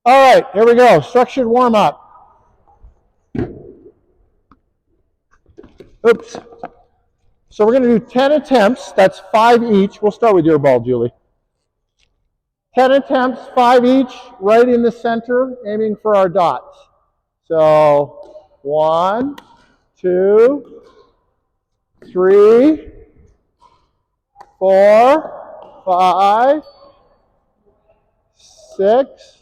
All right, here we go. Structured warm-up. Oops. So we're going to do 10 attempts. That's 5 each. We'll start with your ball, Julie. 10 attempts, 5 each, right in the center, aiming for our dots. So 1, 2, 3, 4, 5, 6,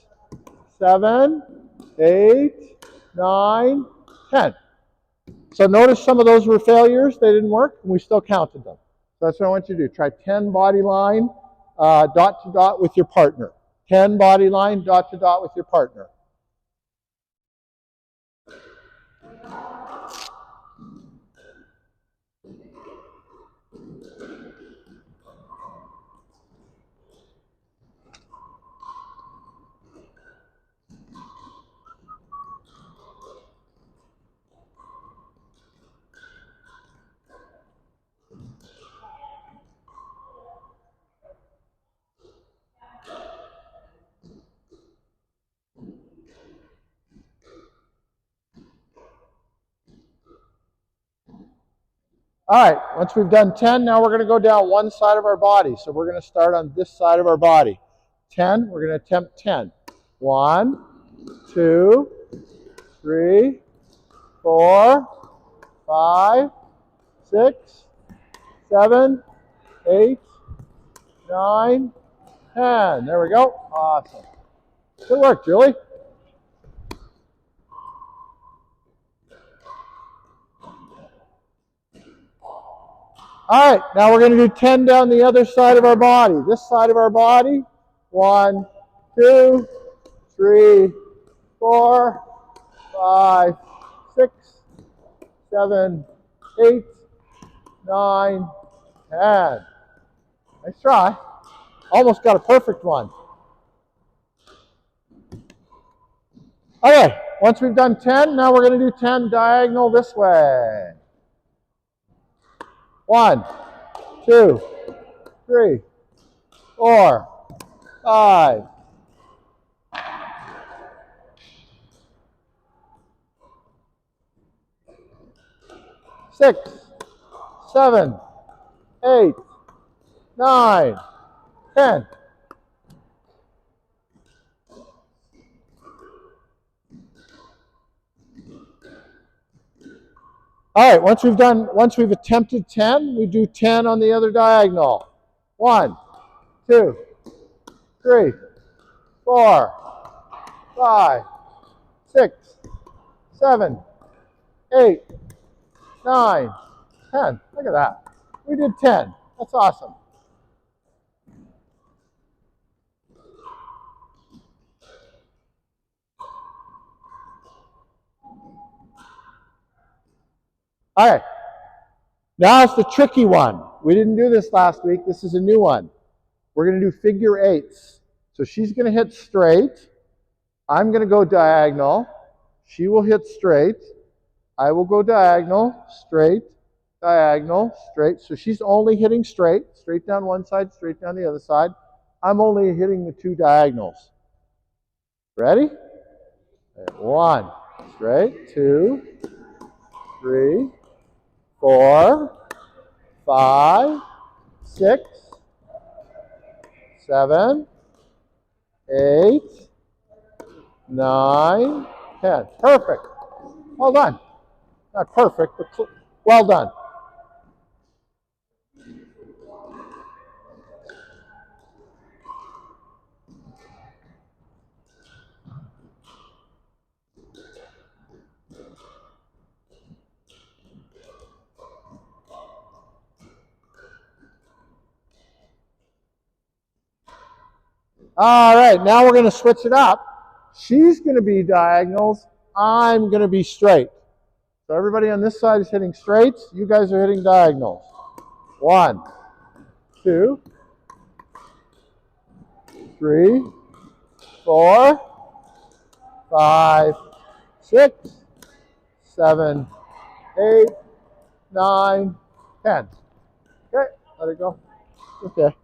7, 8, 9, 10. So notice some of those were failures. They didn't work, and we still counted them. So that's what I want you to do. Try 10 body line, dot to dot with your partner. 10 body line, dot to dot with your partner. All right, once we've done 10, now we're going to go down one side of our body. So we're going to start on this side of our body. 10, we're going to attempt 10. 1, 2, 3, 4, 5, 6, 7, 8, 9, 10. There we go. Awesome. Good work, Julie. All right, now we're going to do 10 down the other side of our body. This side of our body. 1, 2, 3, 4, 5, 6, 7, 8, 9, 10. Nice try. Almost got a perfect one. Okay, once we've done 10, now we're going to do 10 diagonal this way. 1, 2, 3, 4, 5, 6, 7, 8, 9, 10. All right, once we've attempted 10, we do 10 on the other diagonal. 1, 2, 3, 4, 5, 6, 7, 8, 9, 10. Look at that. We did 10. That's awesome. All right. Now it's the tricky one. We didn't do this last week. This is a new one. We're going to do figure eights. So she's going to hit straight. I'm going to go diagonal. She will hit straight. I will go diagonal, straight, diagonal, straight. So she's only hitting straight down one side, straight down the other side. I'm only hitting the two diagonals. Ready? 1, straight, 2, 3, 4, 5, 6, 7, 8, 9, 10. Perfect. Well done. Not perfect, but well done. All right, now we're going to switch it up. She's going to be diagonals. I'm going to be straight. So everybody on this side is hitting straights. You guys are hitting diagonals. 1, 2, 3, 4, 5, 6, 7, 8, 9, 10. Okay, let it go. Okay,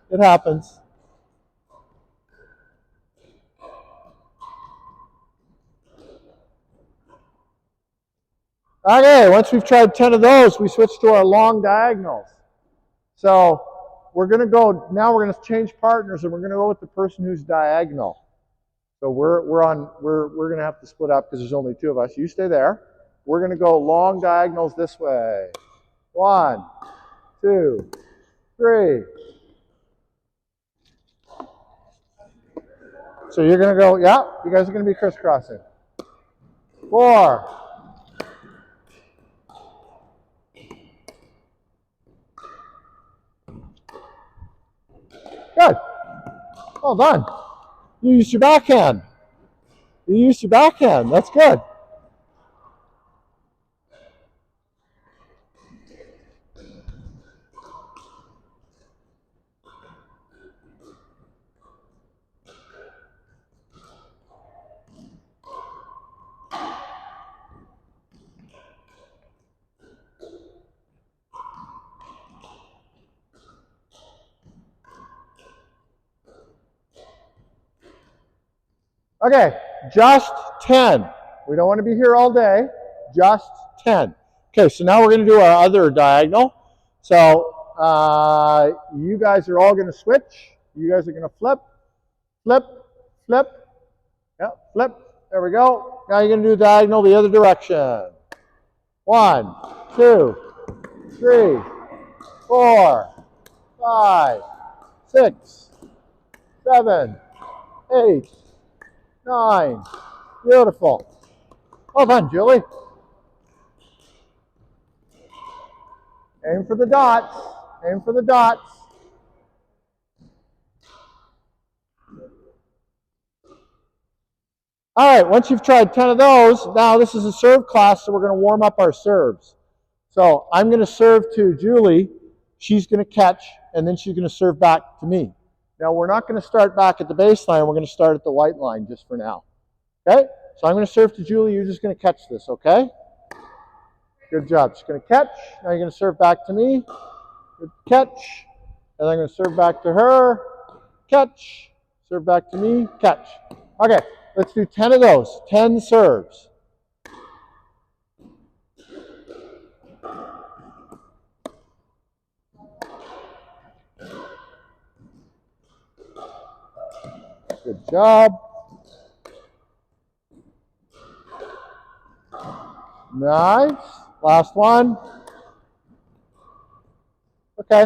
it happens. Okay, once we've tried 10 of those, we switch to our long diagonals. So we're going to go, now we're going to change partners, and we're going to go with the person who's diagonal. So we're going to have to split up because there's only two of us. You stay there. We're going to go long diagonals this way. 1, 2, 3. So you're going to go, yeah, you guys are going to be crisscrossing. 4. Good. Well done. You used your backhand. You used your backhand. That's good. Okay, just 10. We don't want to be here all day. Just 10. Okay, so now we're going to do our other diagonal. So you guys are all going to switch. You guys are going to flip, flip, flip. Yep, flip. There we go. Now you're going to do diagonal the other direction. 1, 2, 3, 4, 5, 6, 7, 8, 9. Beautiful. Well done, Julie. Aim for the dots. Aim for the dots. All right, once you've tried 10 of those, now this is a serve class, so we're going to warm up our serves. So I'm going to serve to Julie. She's going to catch, and then she's going to serve back to me. Now, we're not going to start back at the baseline. We're going to start at the white line just for now. Okay? So I'm going to serve to Julie. You're just going to catch this, okay? Good job. She's going to catch. Now you're going to serve back to me. Good catch. And I'm going to serve back to her. Catch. Serve back to me. Catch. Okay, let's do 10 of those. 10 serves. Good job. Nice. Last one. Okay.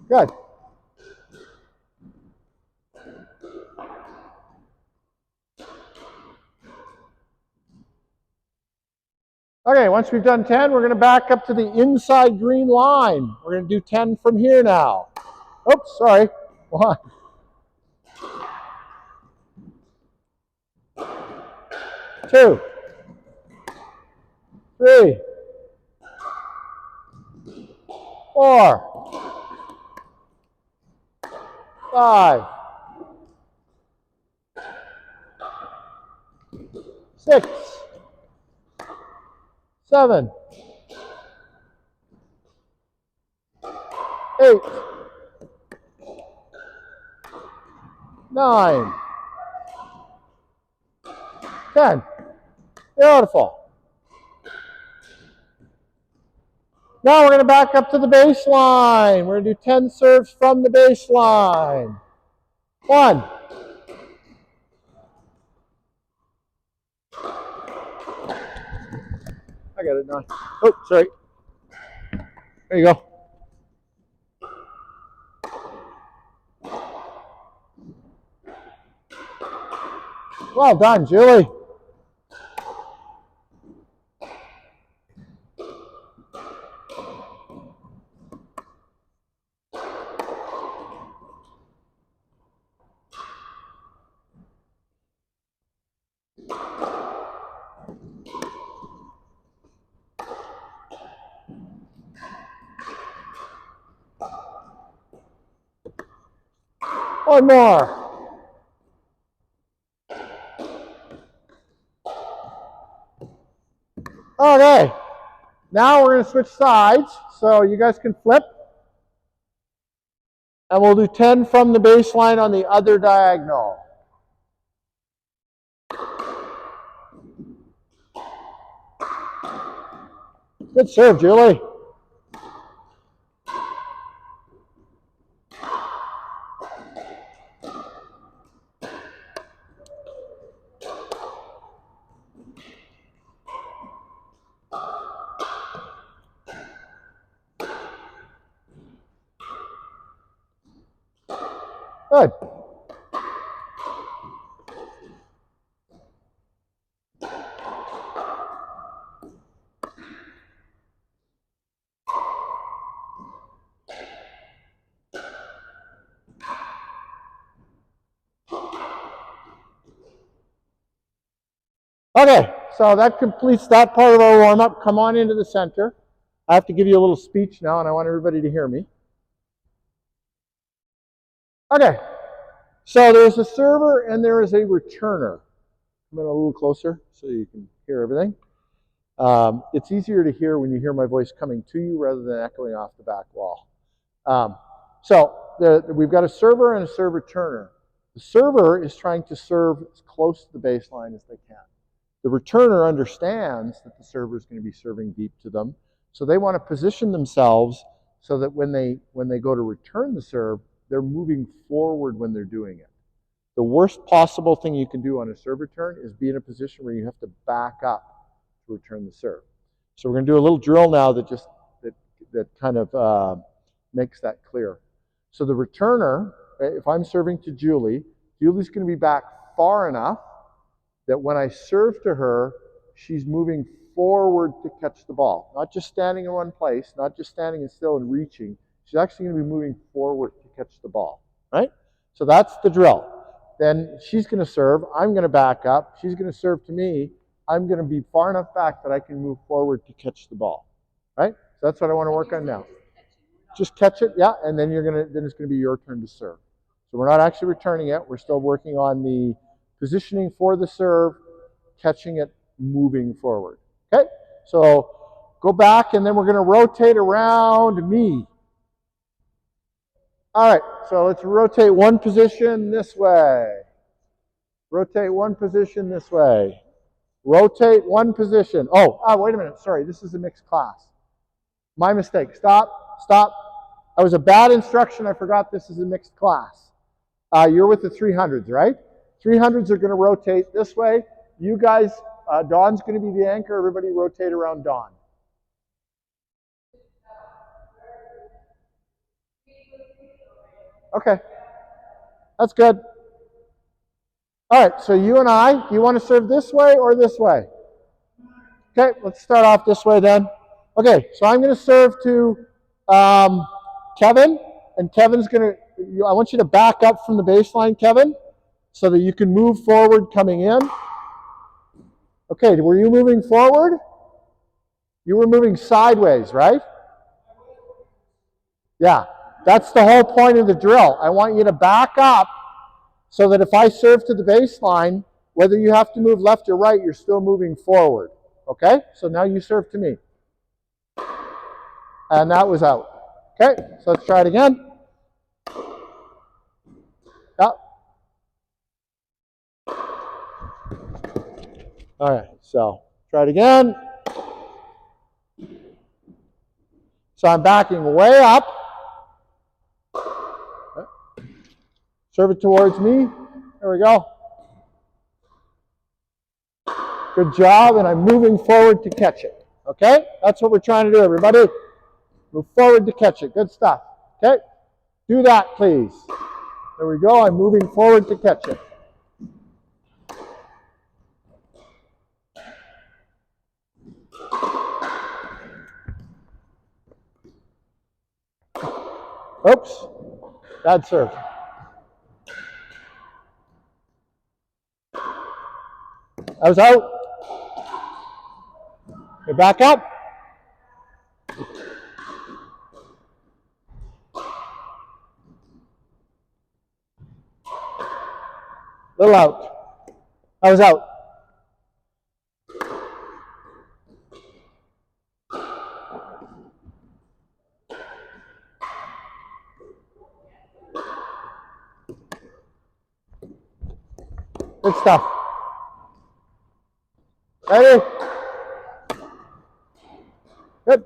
Good. Okay, once we've done 10, we're going to back up to the inside green line. We're going to do 10 from here now. Oops, sorry. 1, 2, 3, 4, 5, 6, 7, 8, 9, 10. Beautiful. Now we're going to back up to the baseline. We're going to do 10 serves from the baseline. 1, I got it now. Oh, sorry. There you go. Well done, Julie. One more. Okay. Now we're going to switch sides. So you guys can flip. And we'll do 10 from the baseline on the other diagonal. Good serve, Julie. Good. Okay, so that completes that part of our warm-up. Come on into the center. I have to give you a little speech now, and I want everybody to hear me. Okay, so there's a server and there is a returner. Come in a little closer so you can hear everything. It's easier to hear when you hear my voice coming to you rather than echoing off the back wall. We've got a server and a server returner. The server is trying to serve as close to the baseline as they can. The returner understands that the server is going to be serving deep to them, so they want to position themselves so that when they go to return the serve, they're moving forward when they're doing it. The worst possible thing you can do on a serve return is be in a position where you have to back up to return the serve. So we're going to do a little drill now that kind of makes that clear. So the returner, if I'm serving to Julie, Julie's going to be back far enough that when I serve to her, she's moving forward to catch the ball. Not just standing in one place, not just standing still and reaching. She's actually going to be moving forward to catch the ball, right? So that's the drill. Then she's going to serve. I'm going to back up. She's going to serve to me. I'm going to be far enough back that I can move forward to catch the ball, right? So that's what I want to work on now. Just catch it, yeah, and then it's going to be your turn to serve. So we're not actually returning it. We're still working on the positioning for the serve, catching it, moving forward. Okay, so go back, and then we're going to rotate around me. All right, so let's rotate one position this way. Rotate one position this way. Rotate one position. Wait a minute. Sorry, this is a mixed class. My mistake. Stop. That was a bad instruction. I forgot this is a mixed class. You're with the 300s, right? 300s are going to rotate this way. You guys, Dawn's going to be the anchor. Everybody rotate around Dawn. Okay. That's good. All right, so you and I, do you want to serve this way or this way? Okay, let's start off this way then. Okay, so I'm going to serve to Kevin, and Kevin's going to, I want you to back up from the baseline, Kevin, so that you can move forward coming in. Okay, were you moving forward? You were moving sideways, right? Yeah, that's the whole point of the drill. I want you to back up so that if I serve to the baseline, whether you have to move left or right, you're still moving forward. Okay, so now you serve to me. And that was out. Okay, so let's try it again. Yep. All right, so try it again. So I'm backing way up. Serve it towards me. There we go. Good job, and I'm moving forward to catch it. Okay, that's what we're trying to do, everybody. Move forward to catch it. Good stuff. Okay, do that, please. There we go. I'm moving forward to catch it. Oops, bad serve. I was out. Okay, back up. Little out. I was out. Good stuff. Ready? Good.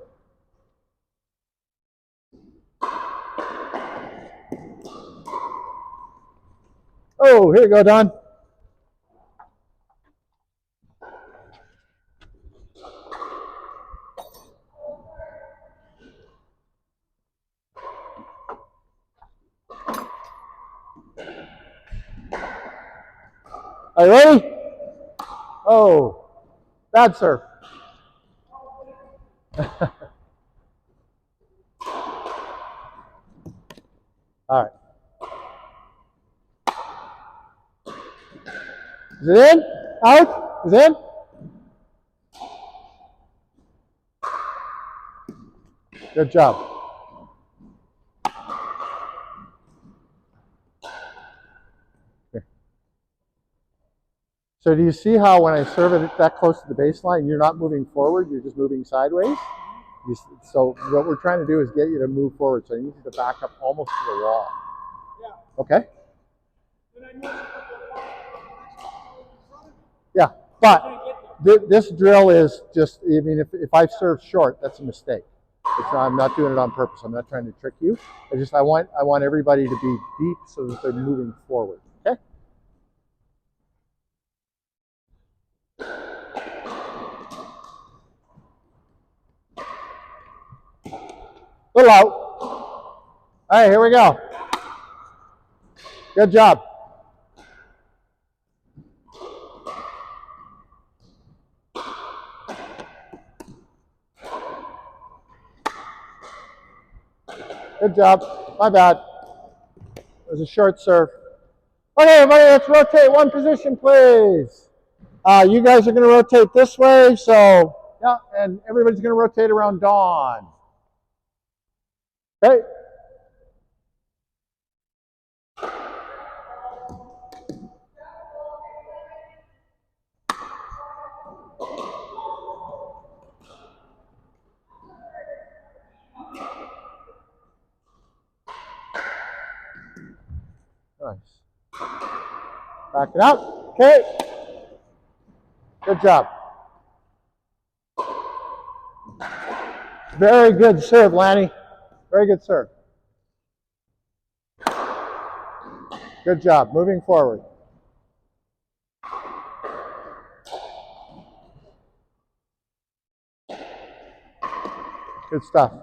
Oh, here you go, Don. Are you ready? Oh, bad serve. All right. Is it in? Out? Is it in? Good job. Here. So do you see how when I serve it that close to the baseline, you're not moving forward, you're just moving sideways? So what we're trying to do is get you to move forward. So you need you to back up almost to the wall. Yeah. Okay? Yeah, but this drill is just, I mean, if I serve short, that's a mistake. I'm not doing it on purpose. I'm not trying to trick you. I want everybody to be deep so that they're moving forward. Okay? Little out. All right, here we go. Good job. Good job. My bad. It was a short serve. Okay, everybody, let's rotate one position, please. You guys are going to rotate this way, so yeah, and everybody's going to rotate around Dawn. Okay. Nice. Back it up. Okay. Good job. Very good serve, Lanny. Very good serve. Good job. Moving forward. Good stuff.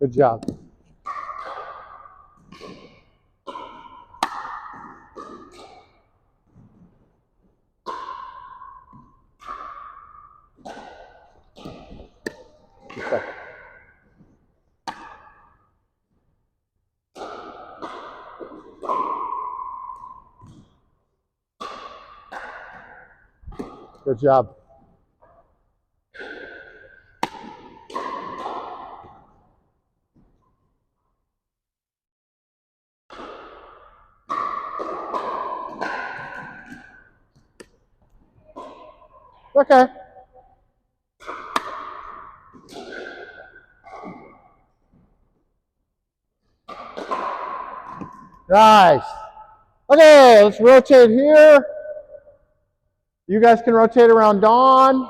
Good job. Good stuff. Good job. Okay. Nice. Okay, let's rotate here. You guys can rotate around Dawn.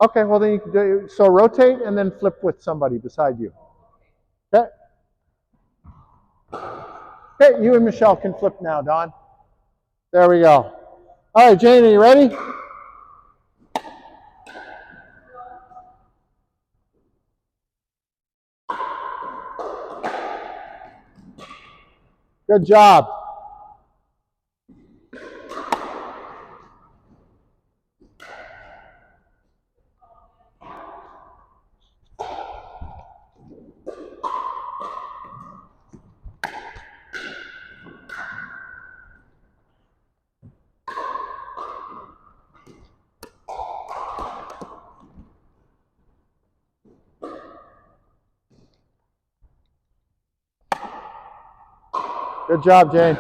Okay, well then you can do, so rotate and then flip with somebody beside you. Okay. Okay, you and Michelle can flip now, Dawn. There we go. All right, Jane, are you ready? Good job. Good job, Jane.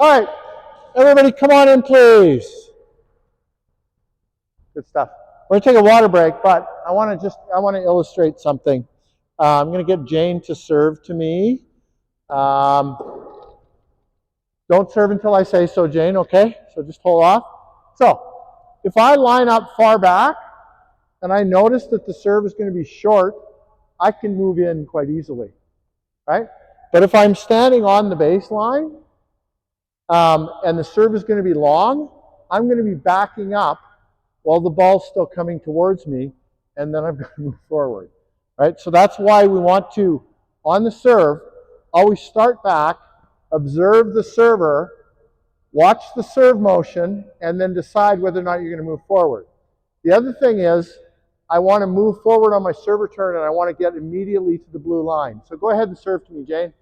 All right, everybody come on in, please. Good stuff. We're gonna take a water break, but I want to illustrate something. I'm gonna get Jane to serve to me. Don't serve until I say so, Jane, okay? So just hold off. So, if I line up far back, and I notice that the serve is going to be short, I can move in quite easily, right? But if I'm standing on the baseline, and the serve is going to be long, I'm going to be backing up while the ball's still coming towards me, and then I'm going to move forward, right? So that's why we want to, on the serve, always start back, observe the server, watch the serve motion, and then decide whether or not you're going to move forward. The other thing is, I want to move forward on my serve return, and I want to get immediately to the blue line. So go ahead and serve to me, Jane.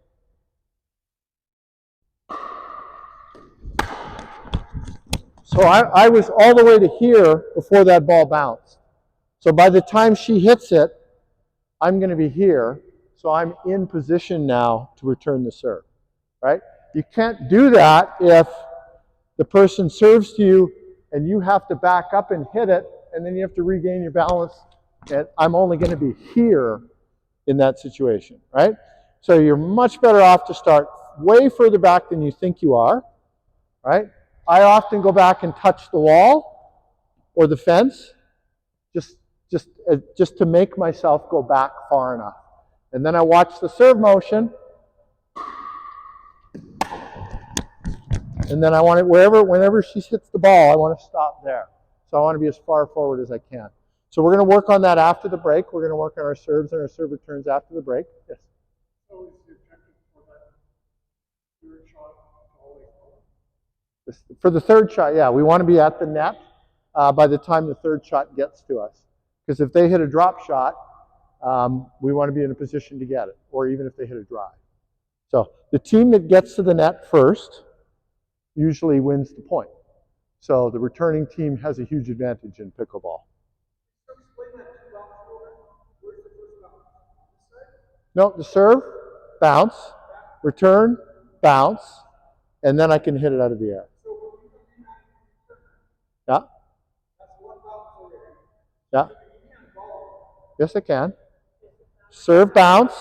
So I was all the way to here before that ball bounced. So by the time she hits it, I'm going to be here. So I'm in position now to return the serve, right? You can't do that if the person serves to you and you have to back up and hit it, and then you have to regain your balance, and I'm only going to be here in that situation, right? So you're much better off to start way further back than you think you are, right? I often go back and touch the wall or the fence just to make myself go back far enough. And then I watch the serve motion, and then I want it whenever she hits the ball, I want to stop there. So I want to be as far forward as I can. So we're going to work on that after the break. We're going to work on our serves and our serve returns after the break. Yes? So is the objective for that third shot always forward? For the third shot, yeah. We want to be at the net by the time the third shot gets to us. Because if they hit a drop shot, we want to be in a position to get it, or even if they hit a drive. So the team that gets to the net first usually wins the point. So the returning team has a huge advantage in pickleball. No, the serve, bounce, return, bounce, and then I can hit it out of the air. Yeah? Yeah? Yes, I can. Serve, bounce,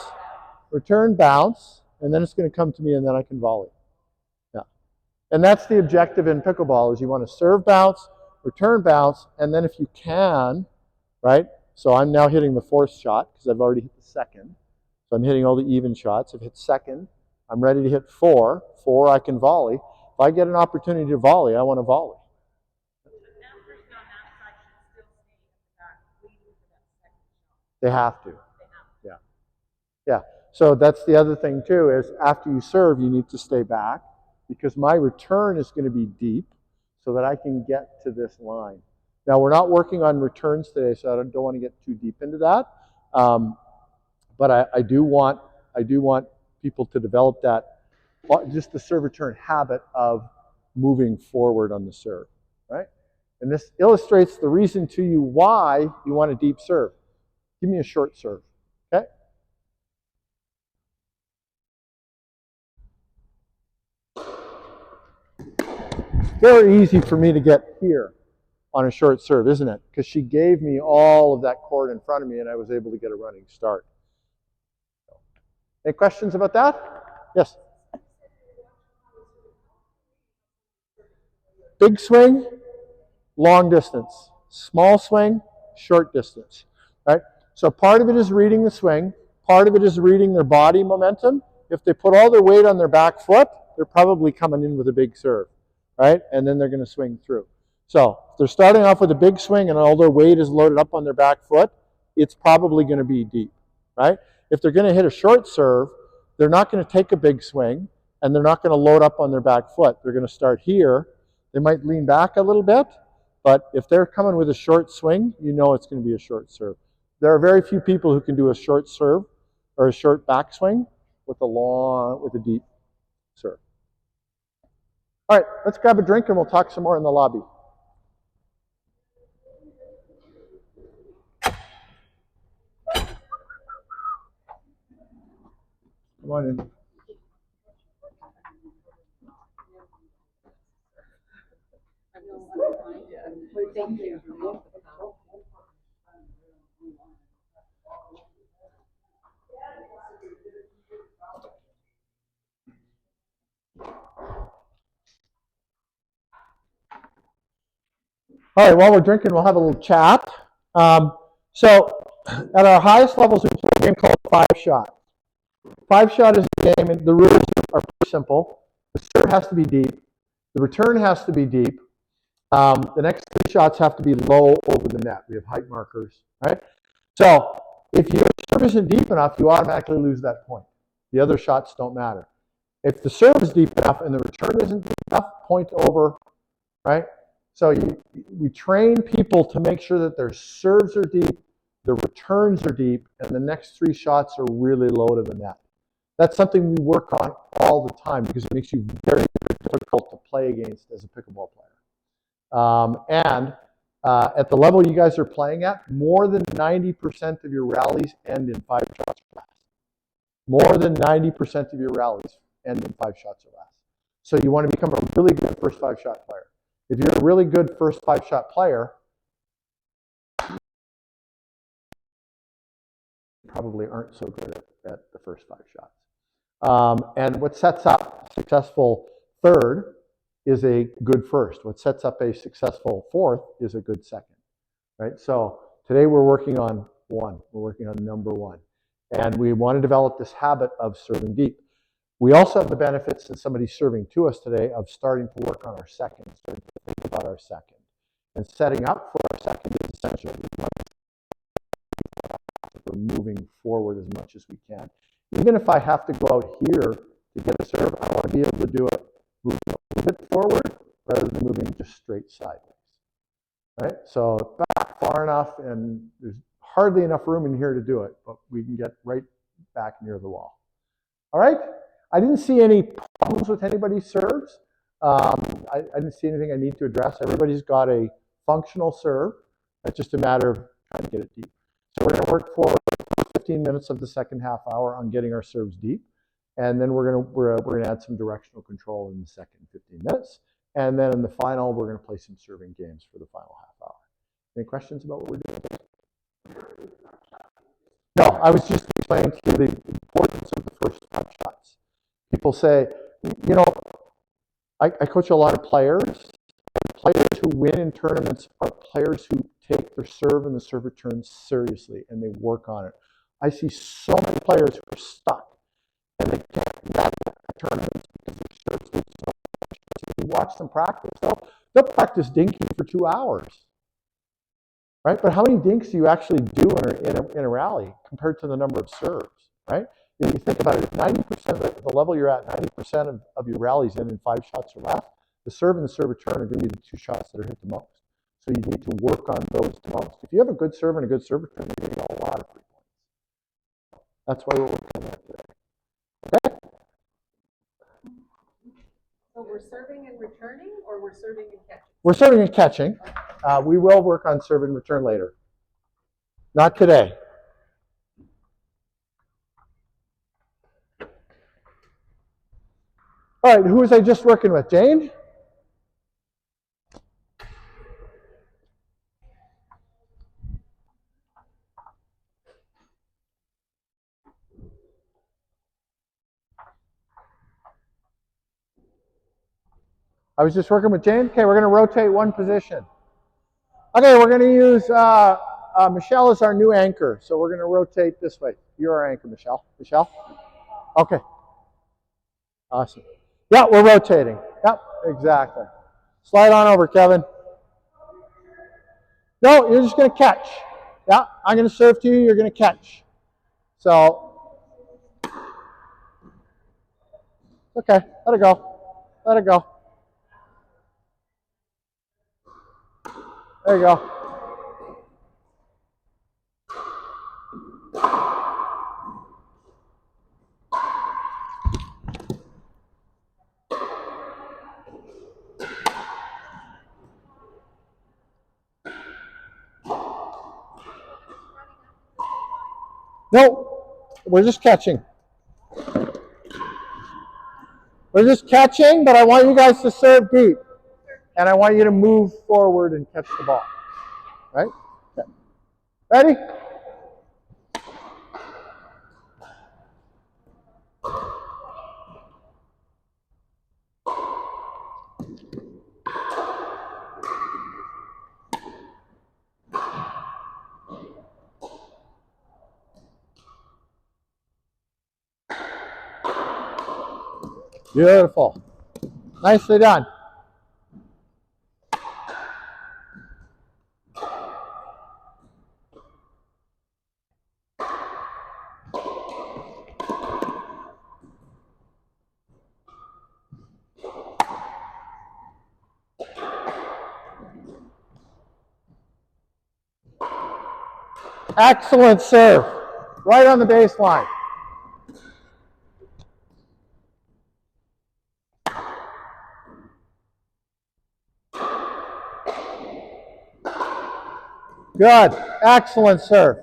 return, bounce, and then it's going to come to me, and then I can volley. Yeah. And that's the objective in pickleball, is you want to serve, bounce, return, bounce, and then if you can, right? So I'm now hitting the fourth shot because I've already hit the second. So I'm hitting all the even shots. I've hit second. I'm ready to hit four. Four, I can volley. If I get an opportunity to volley, I want to volley. They have to. Yeah. Yeah. So that's the other thing too, is after you serve, you need to stay back because my return is going to be deep so that I can get to this line. Now, we're not working on returns today, so I don't want to get too deep into that. But I do want people to develop that, just the serve return habit of moving forward on the serve, right? And this illustrates the reason to you why you want a deep serve. Give me a short serve, okay? Very easy for me to get here on a short serve, isn't it? Because she gave me all of that court in front of me and I was able to get a running start. Any questions about that? Yes? Big swing, long distance. Small swing, short distance. Right? So part of it is reading the swing. Part of it is reading their body momentum. If they put all their weight on their back foot, they're probably coming in with a big serve. Right? And then they're going to swing through. So if they're starting off with a big swing and all their weight is loaded up on their back foot, it's probably going to be deep. Right? If they're going to hit a short serve, they're not going to take a big swing and they're not going to load up on their back foot. They're going to start here. They might lean back a little bit, but if they're coming with a short swing, you know it's going to be a short serve. There are very few people who can do a short serve or a short backswing with a deep serve. All right, let's grab a drink and we'll talk some more in the lobby. Come on in. Thank you. All right, while we're drinking, we'll have a little chat. So at our highest levels, we play a game called 5-shot. 5-shot is a game, and the rules are pretty simple. The serve has to be deep. The return has to be deep. The next 3 shots have to be low over the net. We have height markers, right? So if your serve isn't deep enough, you automatically lose that point. The other shots don't matter. If the serve is deep enough and the return isn't deep enough, point over, right? So we train people to make sure that their serves are deep, the returns are deep, and the next 3 shots are really low to the net. That's something we work on all the time because it makes you very, very difficult to play against as a pickleball player. At the level you guys are playing at, more than 90% of your rallies end in 5 shots or less. More than 90% of your rallies end in 5 shots or less. So you want to become a really good first 5-shot player. If you're a really good first 5-shot player, you probably aren't so good at the first 5 shots. And what sets up a successful third is a good first. What sets up a successful fourth is a good second, right? So today we're working on 1. We're working on number 1. And we want to develop this habit of serving deep. We also have the benefits, since somebody's serving to us today, of starting to work on our second, starting to think about our second. And setting up for our second is essential. We're moving forward as much as we can. Even if I have to go out here to get a serve, I want to be able to do it moving a little bit forward rather than moving just straight sideways. Right? So back far enough, and there's hardly enough room in here to do it, but we can get right back near the wall. All right? I didn't see any problems with anybody's serves. I didn't see anything I need to address. Everybody's got a functional serve. It's just a matter of trying to get it deep. So we're going to work for 15 minutes of the second half hour on getting our serves deep. And then we're going to add some directional control in the second 15 minutes. And then in the final, we're going to play some serving games for the final half hour. Any questions about what we're doing? No, I was just explaining to you the importance of the first 5 shots. People say, you know, I coach a lot of players. Players who win in tournaments are players who take their serve and the serve return seriously, and they work on it. I see so many players who are stuck, and they can't get tournaments because their serves are so much. So you watch them practice. They'll practice dinking for 2 hours, right? But how many dinks do you actually do in a rally compared to the number of serves, right? If you think about it, if 90% at the level you're at, 90% of your rallies end in 5 shots or less, the serve and the serve return are going to be the 2 shots that are hit the most. So you need to work on those the most. If you have a good serve and a good serve return, you're going to get a lot of free points. That's why we're working on that today. Okay? So we're serving and returning, or we're serving and catching? We're serving and catching. We will work on serve and return later. Not today. All right, who was I just working with? Jane? I was just working with Jane. Okay, we're going to rotate one position. Okay, we're going to use Michelle as our new anchor. So we're going to rotate this way. You're our anchor, Michelle. Michelle? Okay. Awesome. Yeah, we're rotating. Yep, exactly. Slide on over, Kevin. No, you're just going to catch. Yeah, I'm going to serve to you. You're going to catch. So, okay, let it go. Let it go. There you go. No, we're just catching. We're just catching, but I want you guys to serve deep. And I want you to move forward and catch the ball. Right? Okay. Ready? Beautiful. Nicely done. Excellent serve. Right on the baseline. Good. Excellent serve.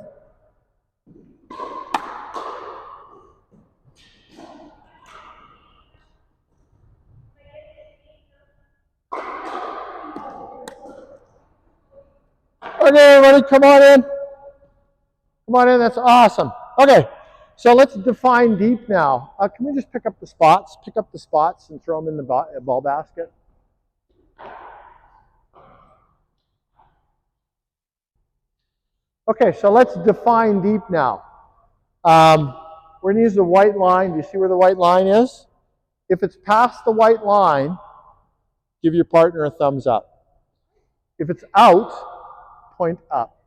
Okay, everybody, come on in. Come on in. That's awesome. Okay, so let's define deep now. Can we just pick up the spots? Pick up the spots and throw them in the ball basket. Okay, so let's define deep now. We're going to use the white line. Do you see where the white line is? If it's past the white line, give your partner a thumbs up. If it's out, point up.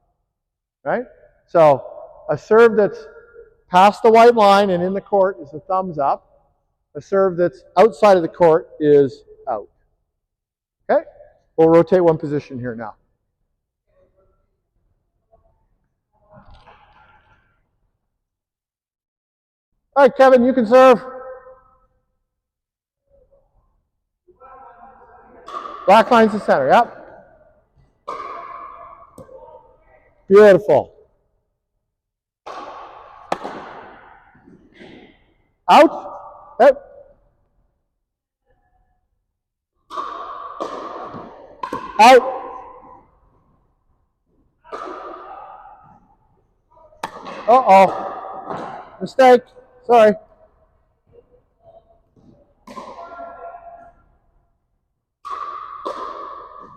Right? So a serve that's past the white line and in the court is a thumbs up. A serve that's outside of the court is out. Okay? We'll rotate one position here now. All right, Kevin, you can serve. Black line's the center, yep. Beautiful. Out. Yep. Out. Uh-oh. Mistake. Sorry.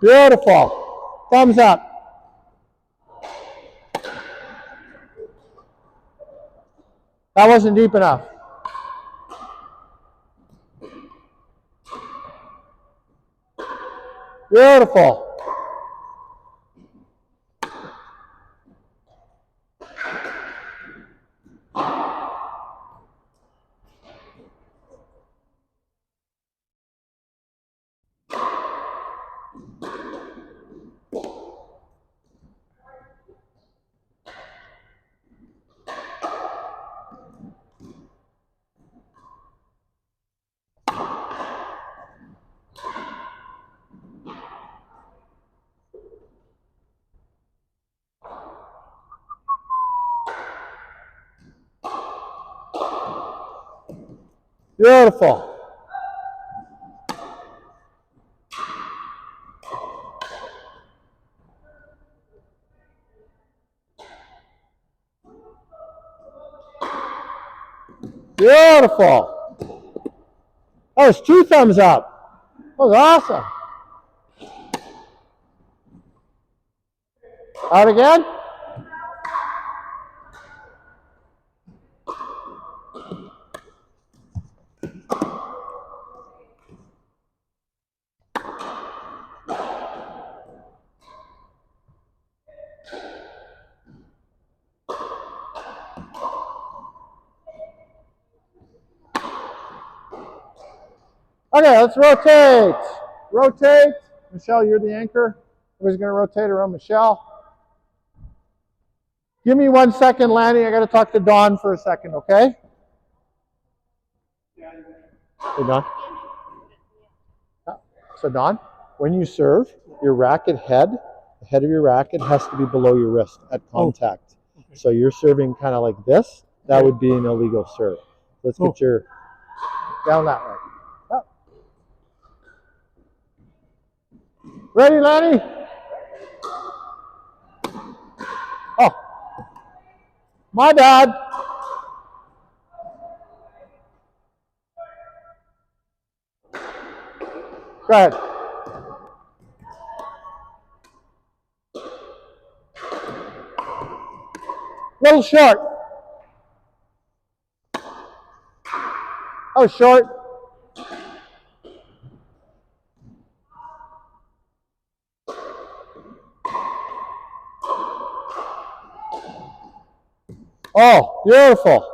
Beautiful. Thumbs up. That wasn't deep enough. Beautiful. Beautiful. Beautiful. That was 2 thumbs up. That was awesome. Out again. Okay, let's rotate. Rotate. Michelle, you're the anchor. Everybody's going to rotate around Michelle. Give me 1 second, Lanny. I got to talk to Dawn for a second, okay? Hey, Dawn. So, Dawn, when you serve, your racket head, the head of your racket has to be below your wrist at contact. Oh, okay. So you're serving kind of like this. That would be an illegal serve. Let's get your down that way. Ready, Lanny? Oh, my bad. Go ahead. Little short. Oh, short. Oh, beautiful.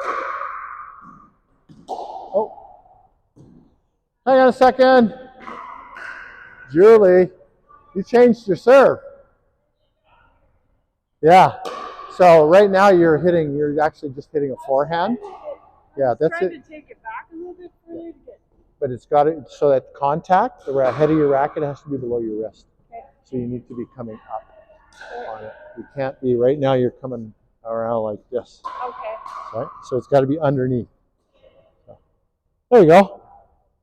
Oh, hang on a second. Julie, you changed your serve. Yeah. So right now you're actually just hitting a forehand. Yeah, that's it. Trying to take it back a little bit further to get. But it's got it so that contact, the head of your racket has to be below your wrist. Okay. So you need to be coming up on it. You can't be, right now you're coming around like this. Okay. Right? So it's got to be underneath. So, there you go.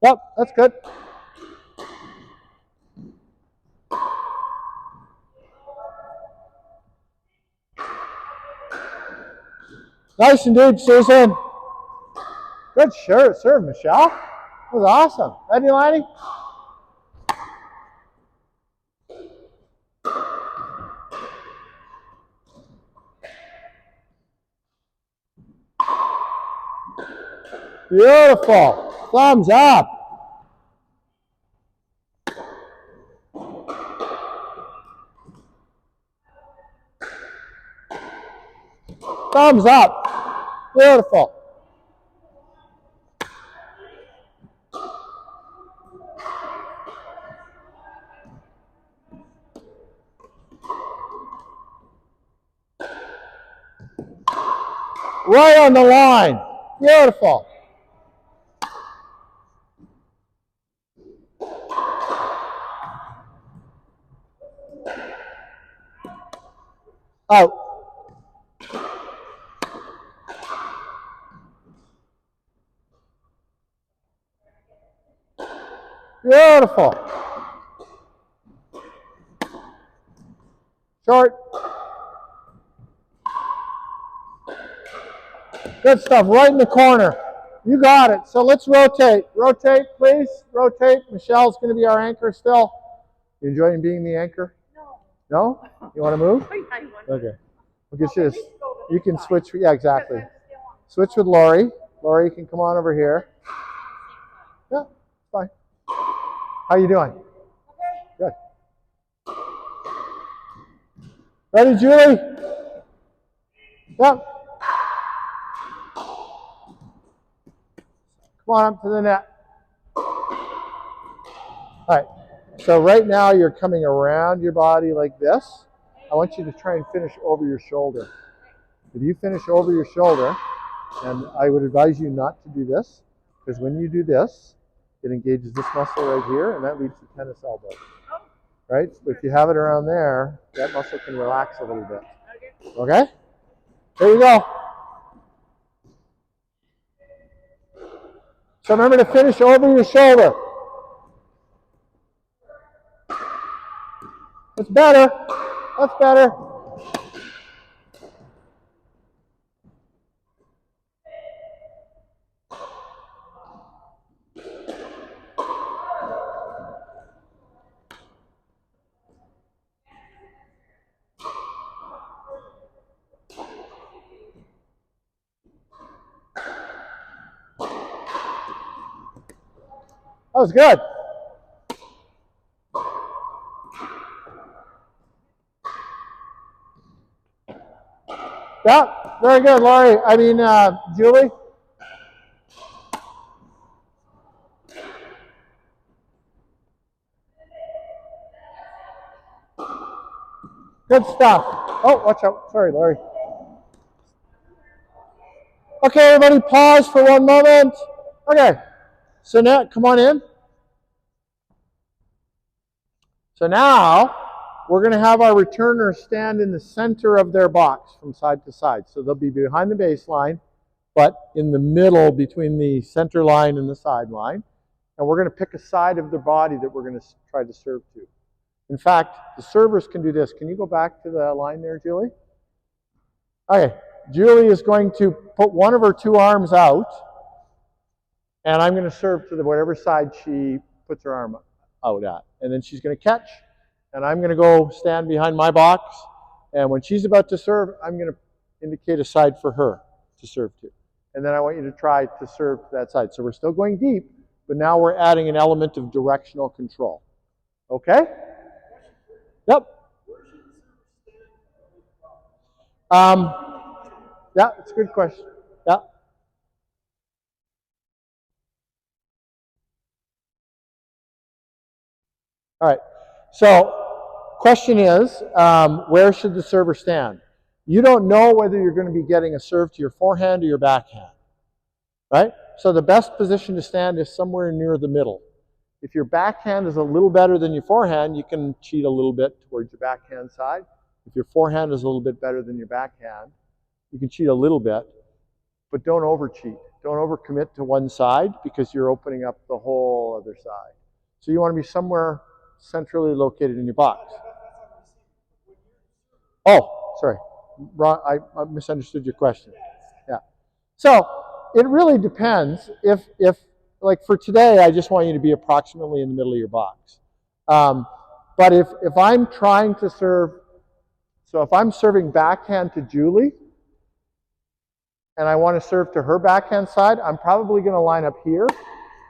Yep, that's good. Nice indeed, Susan. Good serve, Michelle. That was awesome. Ready, Lanny? Beautiful. Thumbs up. Thumbs up. Beautiful. Right on the line. Beautiful. Out. Beautiful. Short. Good stuff. Right in the corner. You got it. So let's rotate. Rotate, please. Rotate. Michelle's going to be our anchor still. You enjoying being the anchor? No. No? You want to move? Okay. We'll get you this. You can switch. Yeah, exactly. Switch with Lori. Lori, you can come on over here. Yeah, fine. How you doing? Good. Ready, Julie? Yep. Come on up to the net. All right. So right now you're coming around your body like this. I want you to try and finish over your shoulder. If you finish over your shoulder, and I would advise you not to do this, because when you do this, it engages this muscle right here, and that leads to tennis elbow. Right? But if you have it around there, that muscle can relax a little bit. Okay? There you go. So remember to finish over your shoulder. That's better. That's better. That was good. Yeah, very good, Laurie. Julie. Good stuff. Oh, watch out. Sorry, Laurie. Okay, everybody pause for one moment. Okay, so now, come on in. So now, we're going to have our returners stand in the center of their box from side to side. So they'll be behind the baseline, but in the middle between the center line and the sideline. And we're going to pick a side of the body that we're going to try to serve to. In fact, the servers can do this. Can you go back to the line there, Julie? Okay, Julie is going to put one of her two arms out, and I'm going to serve to whatever side she puts her arm out at. And then she's going to catch, and I'm going to go stand behind my box. And when she's about to serve, I'm going to indicate a side for her to serve to. And then I want you to try to serve to that side. So we're still going deep, but now we're adding an element of directional control. Okay? Yep. Yeah, it's a good question. Yeah. All right. So, question is, where should the server stand? You don't know whether you're going to be getting a serve to your forehand or your backhand, right? So the best position to stand is somewhere near the middle. If your backhand is a little better than your forehand, you can cheat a little bit towards your backhand side. If your forehand is a little bit better than your backhand, you can cheat a little bit, but don't over-cheat. Don't over-commit to one side because you're opening up the whole other side. So you want to be somewhere centrally located in your box. Oh, sorry. Wrong, I misunderstood your question. Yeah. So it really depends. If like for today, I just want you to be approximately in the middle of your box. But if I'm trying to serve, so if I'm serving backhand to Julie, and I want to serve to her backhand side, I'm probably going to line up here,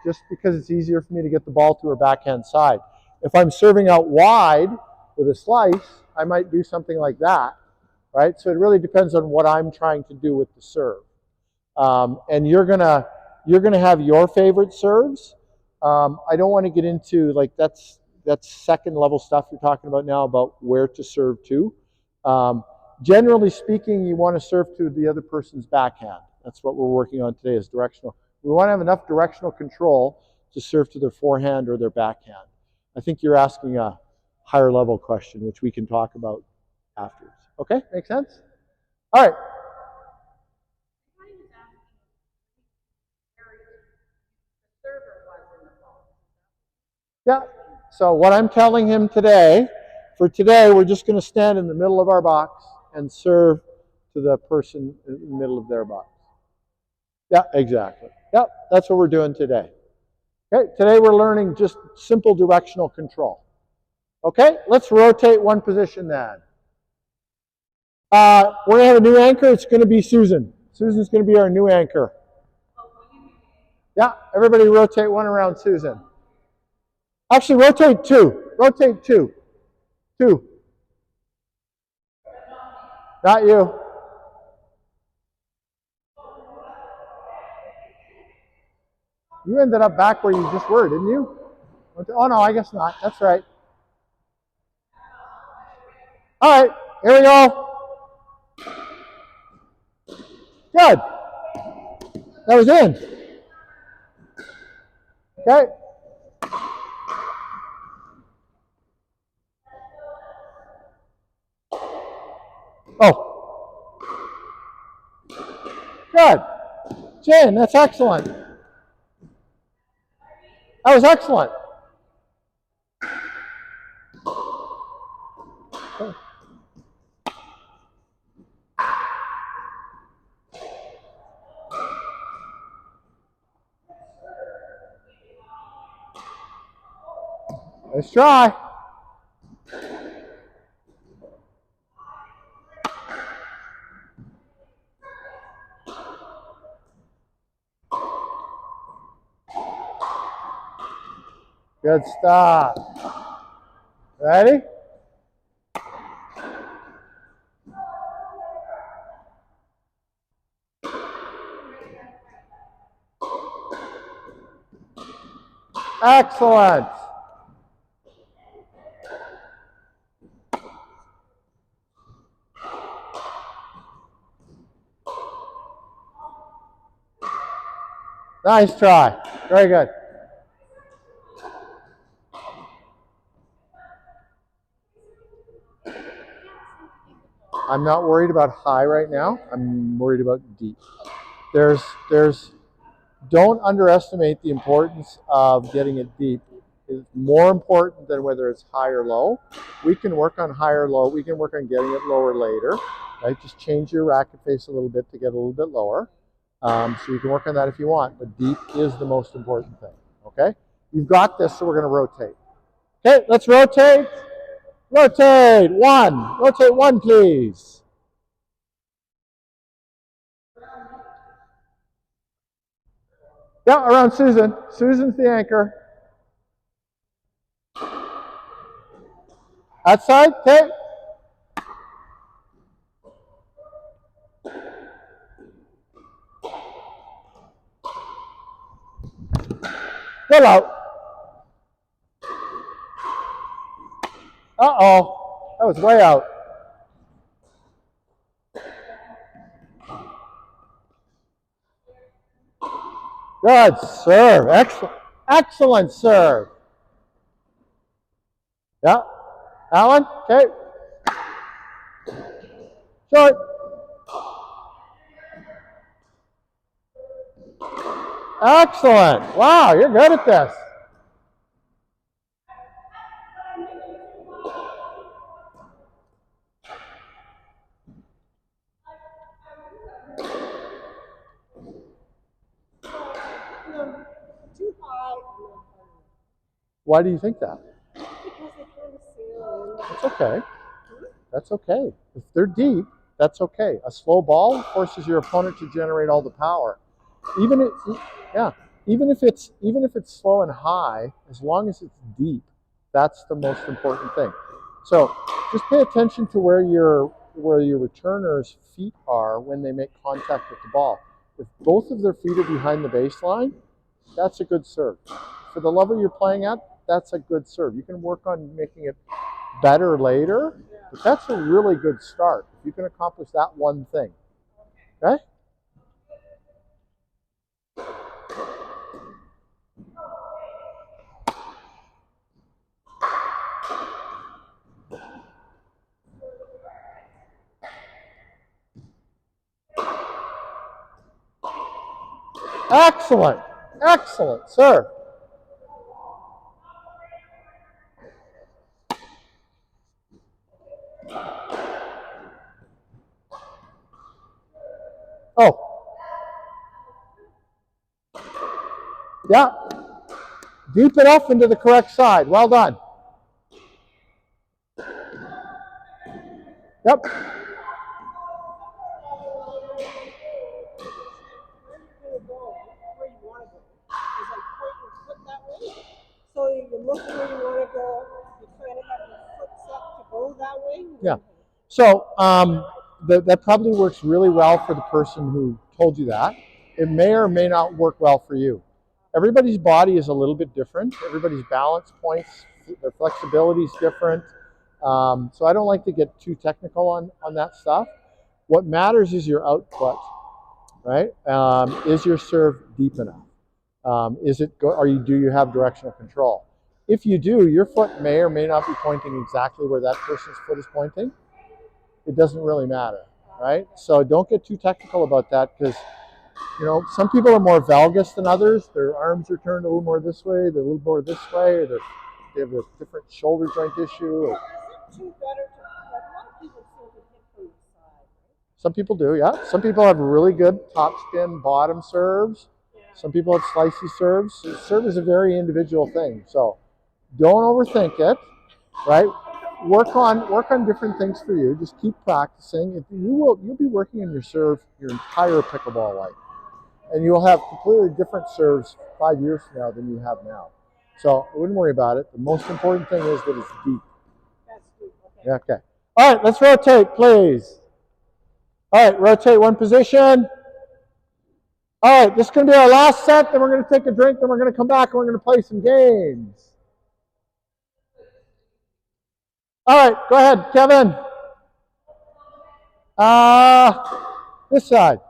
just because it's easier for me to get the ball to her backhand side. If I'm serving out wide with a slice, I might do something like that, right? So it really depends on what I'm trying to do with the serve. And you're gonna have your favorite serves. I don't want to get into like that's second level stuff you're talking about now about where to serve to. Generally speaking, you want to serve to the other person's backhand. That's what we're working on today is directional. We want to have enough directional control to serve to their forehand or their backhand. I think you're asking a higher level question, which we can talk about afterwards. Okay, make sense? All right. Yeah, so what I'm telling him today, for today, we're just going to stand in the middle of our box and serve to the person in the middle of their box. Yeah, exactly. Yep, that's what we're doing today. Okay, today we're learning just simple directional control. Okay, let's rotate one position then. We're going to have a new anchor. It's going to be Susan. Susan's going to be our new anchor. Yeah, everybody rotate one around Susan. Actually, rotate two. Rotate two. Two. Not you. You ended up back where you just were, didn't you? Oh, no, I guess not. That's right. All right, here we go. Good. That was in. Okay. Oh. Good. Jen, that's excellent. That was excellent. Okay. Let's try. Good stuff. Ready? Excellent. Nice try. Very good. I'm not worried about high right now. I'm worried about deep. Don't underestimate the importance of getting it deep. is more important than whether it's high or low. We can work on high or low. We can work on getting it lower later, right? Just change your racket face a little bit to get a little bit lower. So you can work on that if you want, but deep is the most important thing, okay? You've got this, so we're going to rotate. Okay, let's rotate. Rotate one. Rotate one, please. Yeah, around Susan. Susan's the anchor. Outside, okay. Pull out. Uh-oh. That was way out. Good serve. Excellent. Excellent serve. Yeah. Alan, okay. Short. Excellent. Wow, you're good at this. Too high. Why do you think that? Because they kind of sail in. That's okay. That's okay. If they're deep, that's okay. A slow ball forces your opponent to generate all the power. Even if, yeah, even if it's slow and high, as long as it's deep, that's the most important thing. So just pay attention to where your returner's feet are when they make contact with the ball. If both of their feet are behind the baseline, that's a good serve. For the level you're playing at, that's a good serve. You can work on making it better later, but that's a really good start. If you can accomplish that one thing. Okay? Excellent. Excellent serve. Oh. Yeah. Deep enough into the correct side. Well done. Yep. So you look where you want to go, you kind of have your foot set to go that way. Yeah. So that probably works really well for the person who told you that. It may or may not work well for you. Everybody's body is a little bit different. Everybody's balance points, their flexibility is different. So I don't like to get too technical on that stuff. What matters is your output, right? Is your serve deep enough? Do you have directional control? If you do, your foot may or may not be pointing exactly where that person's foot is pointing. It doesn't really matter, right? So don't get too technical about that because, some people are more valgus than others. Their arms are turned a little more this way, they're a little more this way, or they have a different shoulder joint issue. Or, some people do, yeah. Some people have really good top spin bottom serves. Some people have slicey serves. Serve is a very individual thing. So don't overthink it, right? Work on different things for you. Just keep practicing. You'll be working on your serve your entire pickleball life. And you'll have completely different serves 5 years from now than you have now. So I wouldn't worry about it. The most important thing is that it's deep. That's deep, okay. Okay. All right, let's rotate, please. All right, rotate one position. All right, this is going to be our last set. Then we're going to take a drink. Then we're going to come back and we're going to play some games. All right, go ahead, Kevin. This side.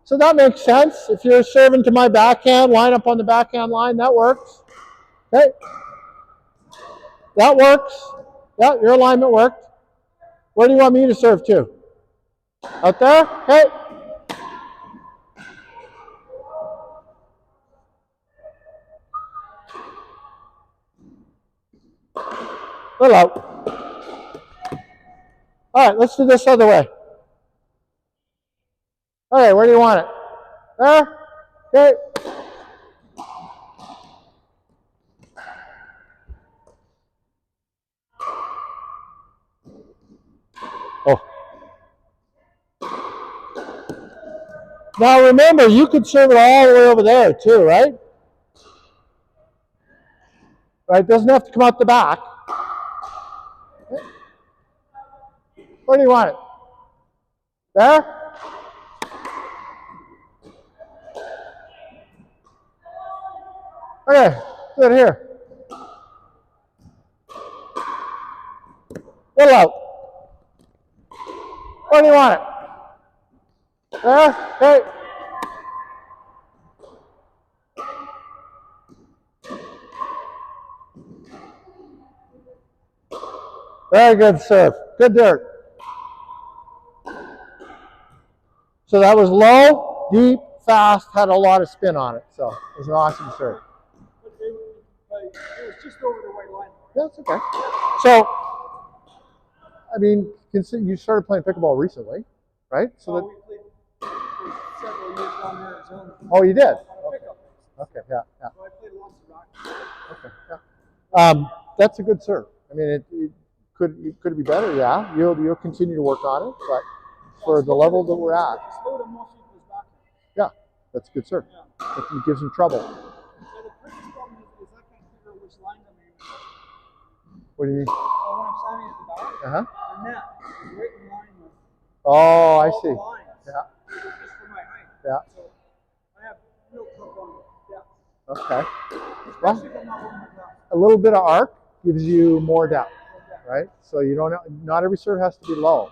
So that makes sense. If you're serving to my backhand, line up on the backhand line. That works. Okay. That works. Yeah, your alignment worked. Where do you want me to serve to? Out there? Okay. Little out. All right, let's do this other way. Okay, where do you want it? There? Okay. Oh. Now remember, you could serve it all the way over there too, right? Right, it doesn't have to come out the back. Where do you want it? There? Okay, good here. Little out. Where do you want it? There? Okay. Very good serve. Good dirt. So that was low, deep, fast, had a lot of spin on it. So it was an awesome serve. It was just over the white line. That's okay. So, I mean, you started playing pickleball recently, right? So we played for several years down in Arizona. Oh, you did? Okay. Okay, yeah. So I played lots of rock. Okay, yeah. That's a good serve. I mean, it could be better, yeah. You'll continue to work on it, but for the level that we're at, yeah, that's a good serve. Yeah. It gives him trouble. So the biggest problem is I can't figure out which line I'm using. What do you mean? Well, when I'm standing at the back, the net is right in line with Oh, I see. the lines. Yeah. Just for my height. Yeah. So I have real tough on depth. Okay. Especially if I'm not holding my breath. A little bit of arc gives you more depth, right? So you don't. Not every serve has to be low.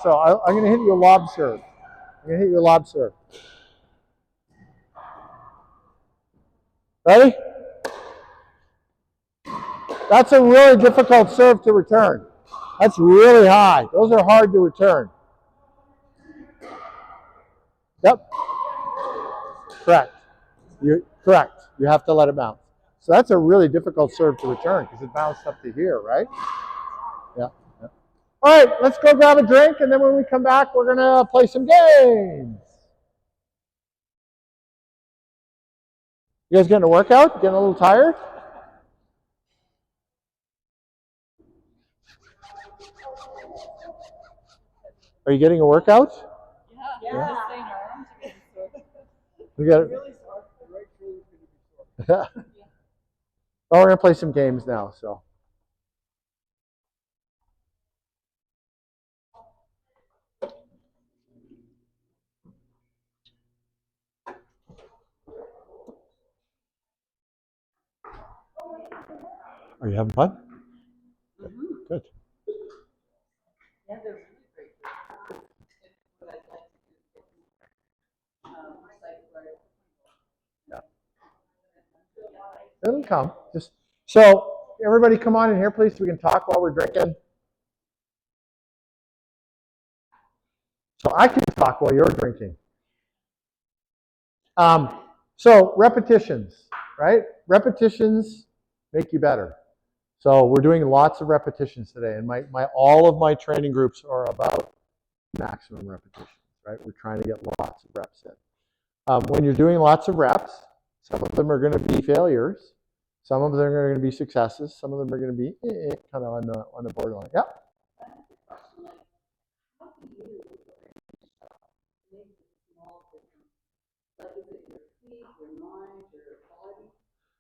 So I'm going to hit you a lob serve. I'm going to hit you a lob serve. Ready? That's a really difficult serve to return. That's really high. Those are hard to return. Yep. Correct. Correct. You have to let it bounce. So that's a really difficult serve to return because it bounced up to here, right? Yeah. All right, let's go grab a drink, and then when we come back, we're going to play some games. You guys getting a workout? Getting a little tired? Are you getting a workout? Yeah. We got it. Oh, we're going to play some games now, so. Are you having fun? Mm-hmm. Good. Yeah, they're really great. What I'd like to do is It'll come. Just so everybody come on in here, please, so we can talk while we're drinking. So I can talk while you're drinking. So repetitions, right? Repetitions make you better. So we're doing lots of repetitions today, and all of my training groups are about maximum repetitions, right? We're trying to get lots of reps in. When you're doing lots of reps, some of them are going to be failures, some of them are going to be successes, some of them are going to be kind of on the borderline. Yeah.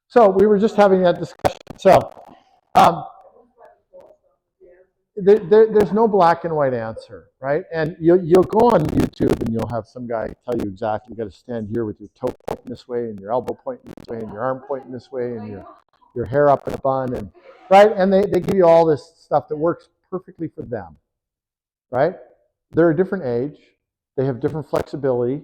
So we were just having that discussion. So there's no black and white answer, right? And you'll go on YouTube and you'll have some guy tell you exactly, you got to stand here with your toe pointing this way and your elbow pointing this way and your arm pointing this way and your hair up in a bun, and right? And they give you all this stuff that works perfectly for them, right? They're a different age. They have different flexibility.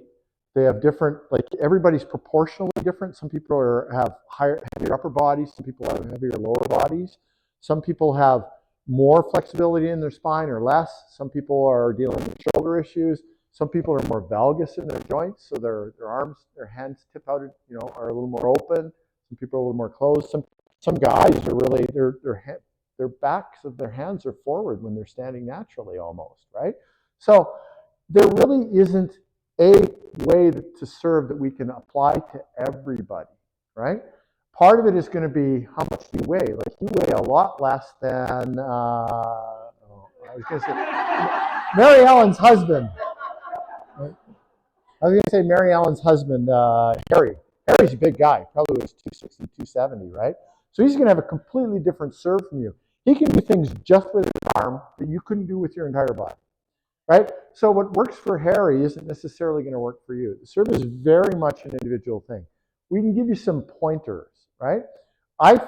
They have different, like everybody's proportionally different. Some people have heavier upper bodies. Some people have heavier lower bodies. Some people have more flexibility in their spine or less. Some people are dealing with shoulder issues. Some people are more valgus in their joints, so their arms, their hands tip out, are a little more open. Some people are a little more closed. Some guys are really their their backs of their hands are forward when they're standing naturally almost, right? So there really isn't a way to serve that we can apply to everybody, right? Part of it is going to be how much do you weigh? Like you weigh a lot less than, I was going to say, Mary Ellen's husband. I was going to say Mary Ellen's husband, Harry. Harry's a big guy, probably weighs 260, 270, right? So he's going to have a completely different serve from you. He can do things just with his arm that you couldn't do with your entire body, right? So what works for Harry isn't necessarily going to work for you. The serve is very much an individual thing. We can give you some pointers, right? I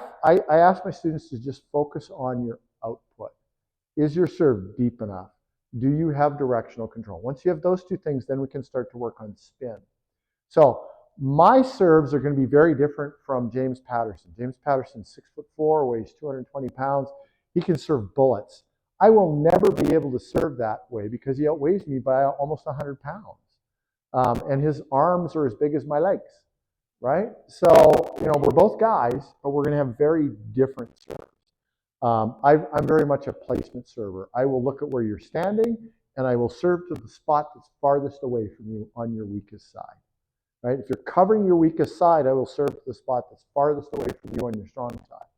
ask my students to just focus on your output. Is your serve deep enough? Do you have directional control? Once you have those two things, then we can start to work on spin. So my serves are going to be very different from James Patterson. James Patterson's 6'4", weighs 220 pounds. He can serve bullets. I will never be able to serve that way because he outweighs me by almost 100 pounds. And his arms are as big as my legs, right? So, we're both guys, but we're going to have very different serves. I'm very much a placement server. I will look at where you're standing, and I will serve to the spot that's farthest away from you on your weakest side. Right? If you're covering your weakest side, I will serve to the spot that's farthest away from you on your strong side.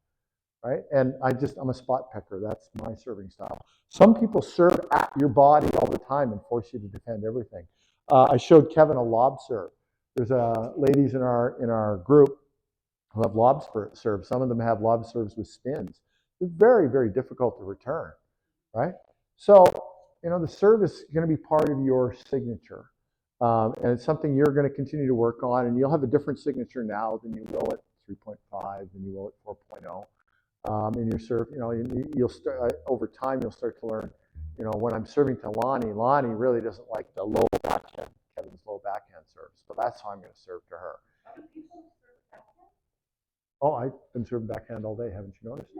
Right? And I'm a spot picker. That's my serving style. Some people serve at your body all the time and force you to defend everything. I showed Kevin a lob serve. There's ladies in our group who have lob serves. Some of them have lob serves with spins. They're very, very difficult to return, right? So, the serve is going to be part of your signature. And it's something you're going to continue to work on, and you'll have a different signature now than you will at 3.5, than you will at 4.0. In your serve, you'll start over time. You'll start to learn. When I'm serving to Lonnie really doesn't like the low backhand, Kevin's low backhand serves. So that's how I'm going to serve to her. Oh, I've been serving backhand all day. Haven't you noticed?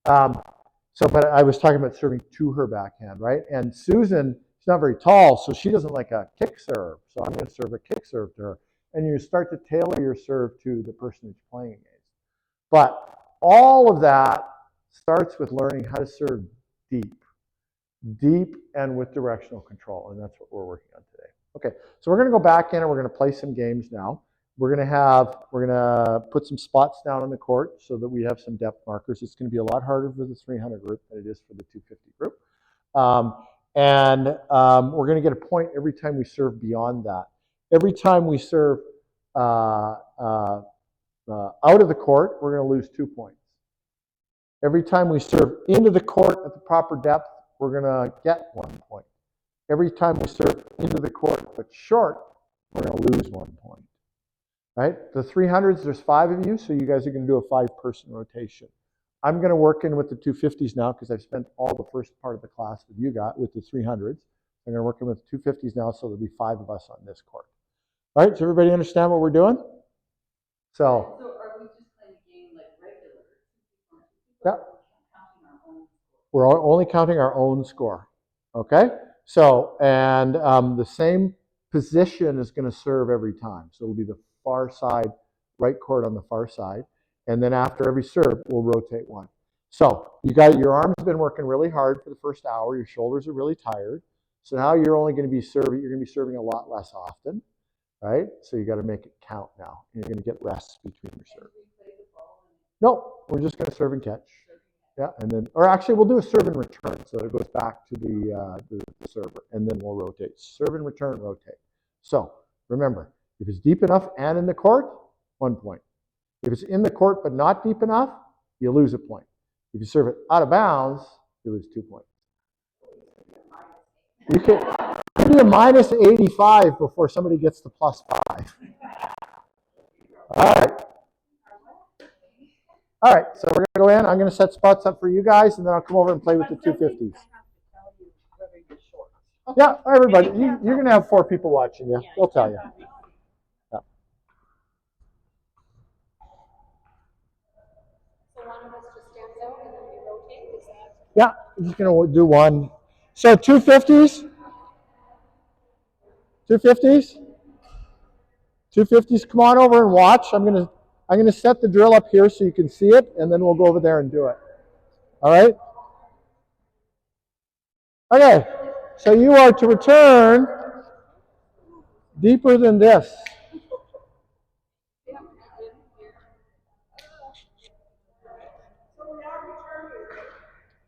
But I was talking about serving to her backhand, right? And Susan, she's not very tall, so she doesn't like a kick serve. So I'm going to serve a kick serve to her. And you start to tailor your serve to the person that you're playing against. But all of that starts with learning how to serve deep and with directional control. And that's what we're working on today. Okay, so we're going to go back in and we're going to play some games now. We're going to put some spots down on the court so that we have some depth markers. It's going to be a lot harder for the 300 group than it is for the 250 group. We're going to get a point every time we serve beyond that. Every time we serve out of the court, we're going to lose 2 points. Every time we serve into the court at the proper depth, we're going to get 1 point. Every time we serve into the court but short, we're going to lose 1 point. Right? The 300s, there's 5 of you, so you guys are going to do a 5-person rotation. I'm going to work in with the 250s now because I've spent all the first part of the class with you guys, with the 300s. I'm going to work in with the 250s now, so there'll be 5 of us on this court. All right, does everybody understand what we're doing? So are we just playing a game like regular? Yeah. We're only counting our own score. Okay? So, and the same position is going to serve every time. So it'll be the far side, right court on the far side. And then after every serve, we'll rotate 1. So your arms have been working really hard for the first hour. Your shoulders are really tired. So now you're only going to be serving a lot less often, right? So you got to make it count now. And you're going to get rests between your serves. No, we're just going to serve and catch. Yeah, and then, or actually, we'll do a serve and return, so it goes back to the server, and then we'll rotate. Serve and return, rotate. So remember, if it's deep enough and in the court, 1 point. If it's in the court but not deep enough, you lose a point. If you serve it out of bounds, you lose 2 points. You can be a minus 85 before somebody gets to plus 5. All right. All right, so we're going to go in. I'm going to set spots up for you guys, and then I'll come over and play with the 250s. Yeah, everybody. You're going to have 4 people watching you. They'll tell you. Yeah. So one of us just stands out and then we rotate? Is that? Yeah, I'm just going to do 1. So 250s? 250s? 250s, come on over and watch. I'm going I'm going to set the drill up here so you can see it, and then we'll go over there and do it. All right? Okay, so you are to return deeper than this.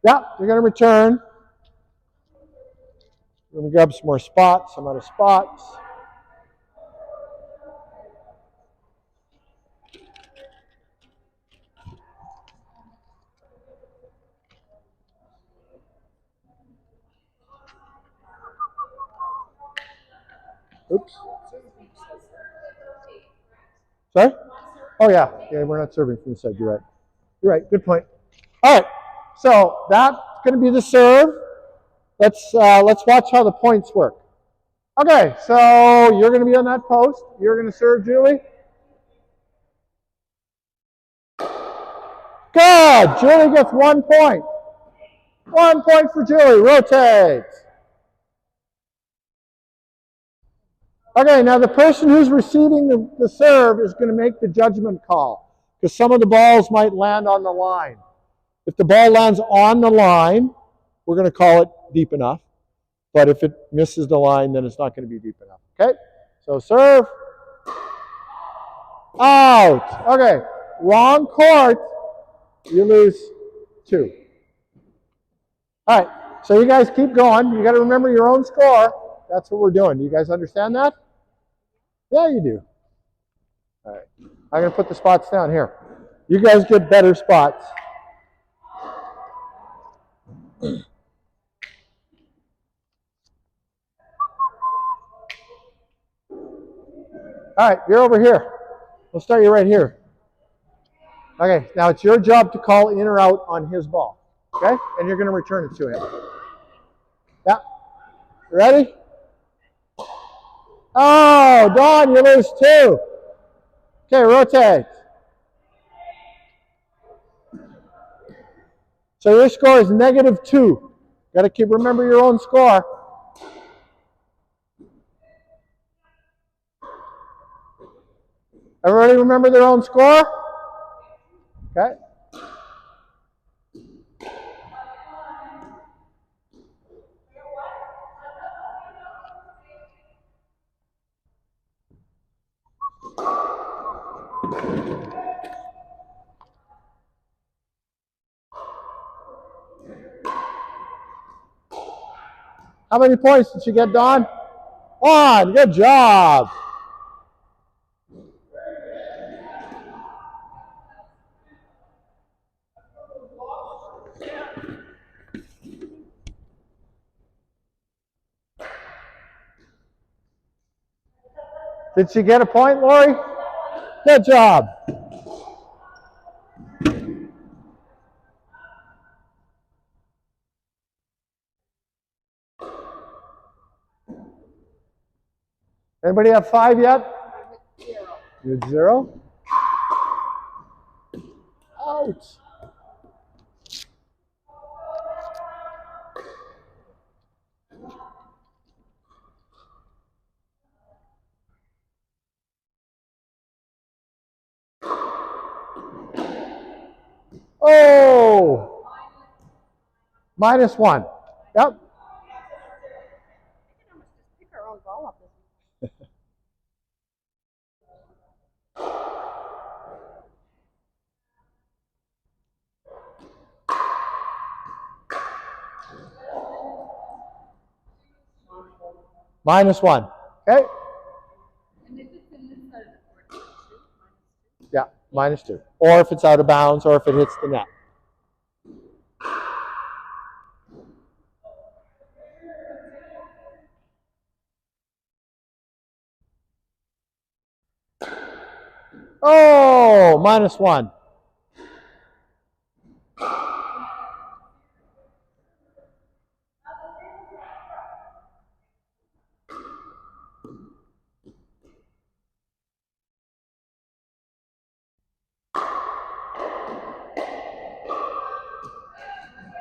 Yeah, you're going to return. We're going to grab some more spots. I'm out of spots. Oops. Sorry? Oh, yeah. Yeah, we're not serving from the side. You're right. You're right. Good point. All right. So that's going to be the serve. Let's watch how the points work. Okay. So you're going to be on that post. You're going to serve, Julie. Good. Julie gets 1 point. 1 point for Julie. Rotate. Okay, now the person who's receiving the serve is going to make the judgment call because some of the balls might land on the line. If the ball lands on the line, we're going to call it deep enough. But if it misses the line, then it's not going to be deep enough. Okay? So serve. Out. Okay. Wrong court. You lose 2. All right. So you guys keep going. You got to remember your own score. That's what we're doing. Do you guys understand that? Yeah, you do. All right. I'm going to put the spots down here. You guys get better spots. All right, you're over here. We'll start you right here. Okay, now it's your job to call in or out on his ball. Okay? And you're going to return it to him. Yeah. You ready? Oh, Don, you lose 2. Okay, rotate. So your score is -2. Got to remember your own score. Everybody remember their own score? Okay. How many points did you get, Don? 1. Good job. Did she get a point, Lori? Good job. Anybody have 5 yet? You're at 0. Out. Oh. -1. Yep. Pick our own ball up. -1. Okay? And if it's in this side of the court, it's 2, -2. Yeah, -2. Or if it's out of bounds or if it hits the net. Oh, -1.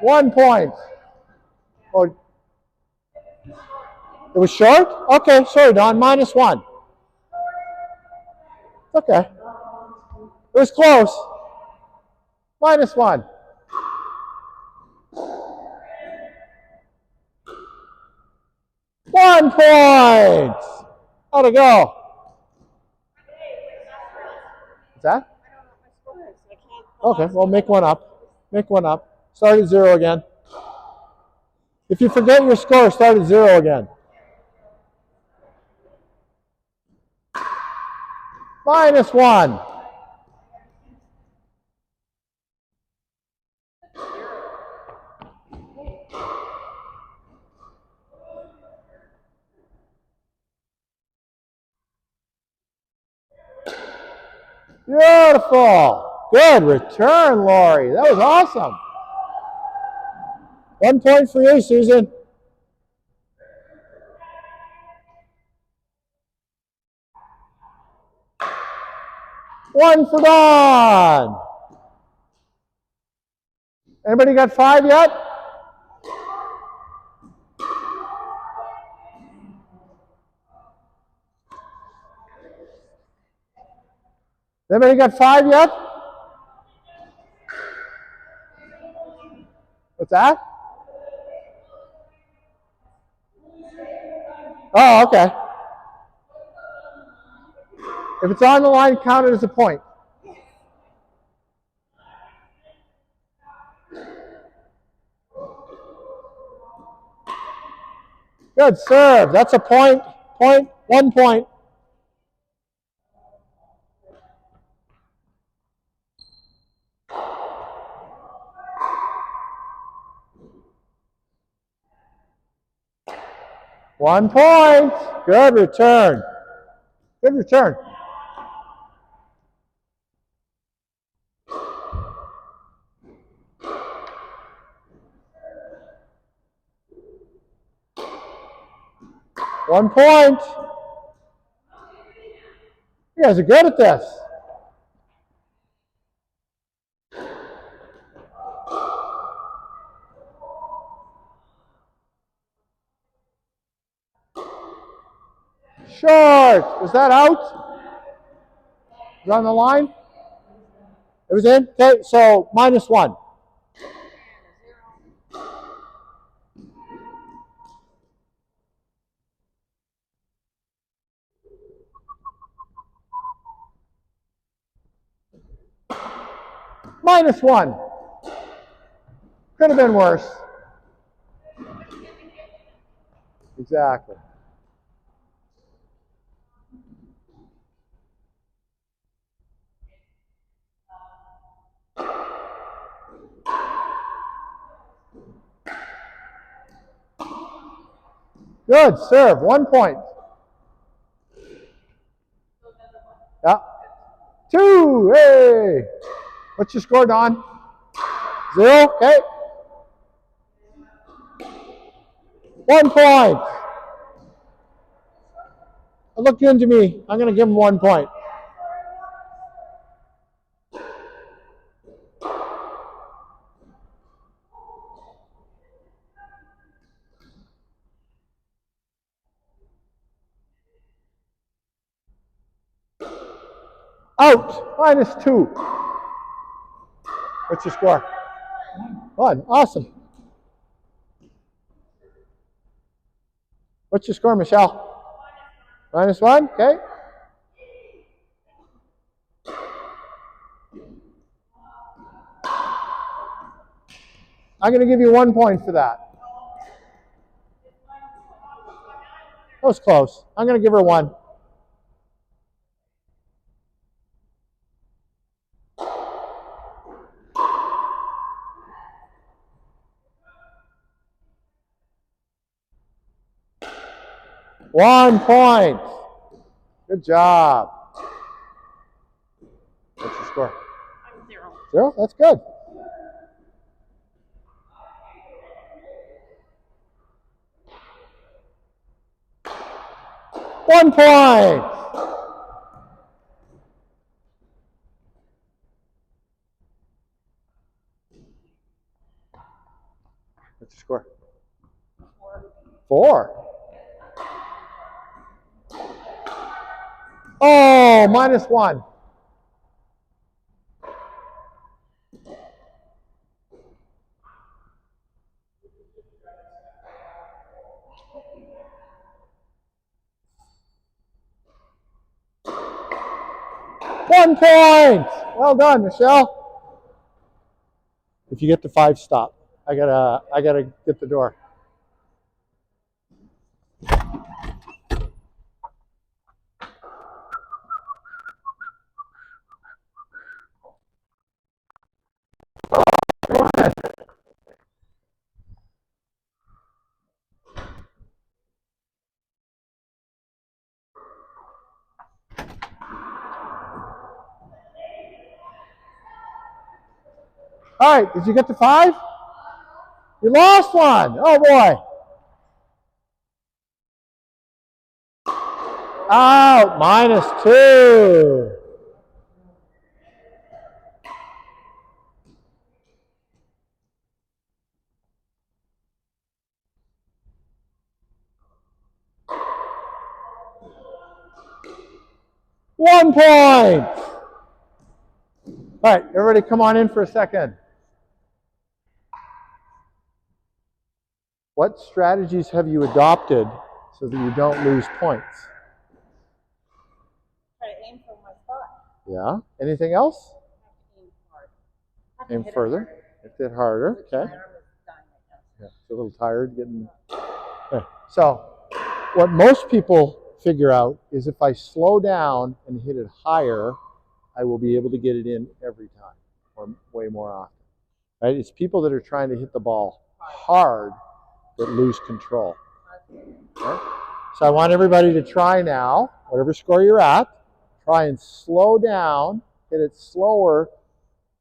One point. Oh, it was short? Okay, sorry, Don. -1. Okay. It was close. -1. One point. How'd it go? What's that? Okay, well, make one up. Make one up. Start at 0 again. If you forget your score, start at 0 again. -1. Beautiful. Good return, Lori. That was awesome. 1 point for you, Susan. One for Dawn. Anybody got 5 yet? Anybody got 5 yet? What's that? Oh, okay. If it's on the line, count it as a point. Good serve. That's a point. Point. 1 point. One point. Good return. Good return. One point. You guys are good at this. Short. Was that out? Was it on the line? It was in? Okay, so -1. -1. Could have been worse. Exactly. Good serve. 1 point. Yeah. 2. Hey. What's your score, Don? 0. Okay. 1 point. Look into me. I'm going to give him 1 point. Out. -2. What's your score? 1. Awesome. What's your score, Michelle? -1. Okay. I'm going to give you 1 point for that. That was close. I'm going to give her 1. One point. Good job. What's your score? I'm 0. 0? That's good. One point. What's your score? 4. Oh, -1. 1 point. Well done, Michelle. If you get to 5, stop. I gotta get the door. All right, did you get to 5? You lost one. Oh boy. Out, -2. One point. All right, everybody come on in for a second. What strategies have you adopted so that you don't lose points? Try to aim for my spot. Yeah. Anything else? Aim hard. Aim further. Hit it harder. Okay. My arm is dying right now. Yeah, it's a little tired getting. Okay. So, what most people figure out is if I slow down and hit it higher, I will be able to get it in every time, or way more often. Right? It's people that are trying to hit the ball hard that lose control. Okay? So I want everybody to try now, whatever score you're at, try and slow down, hit it slower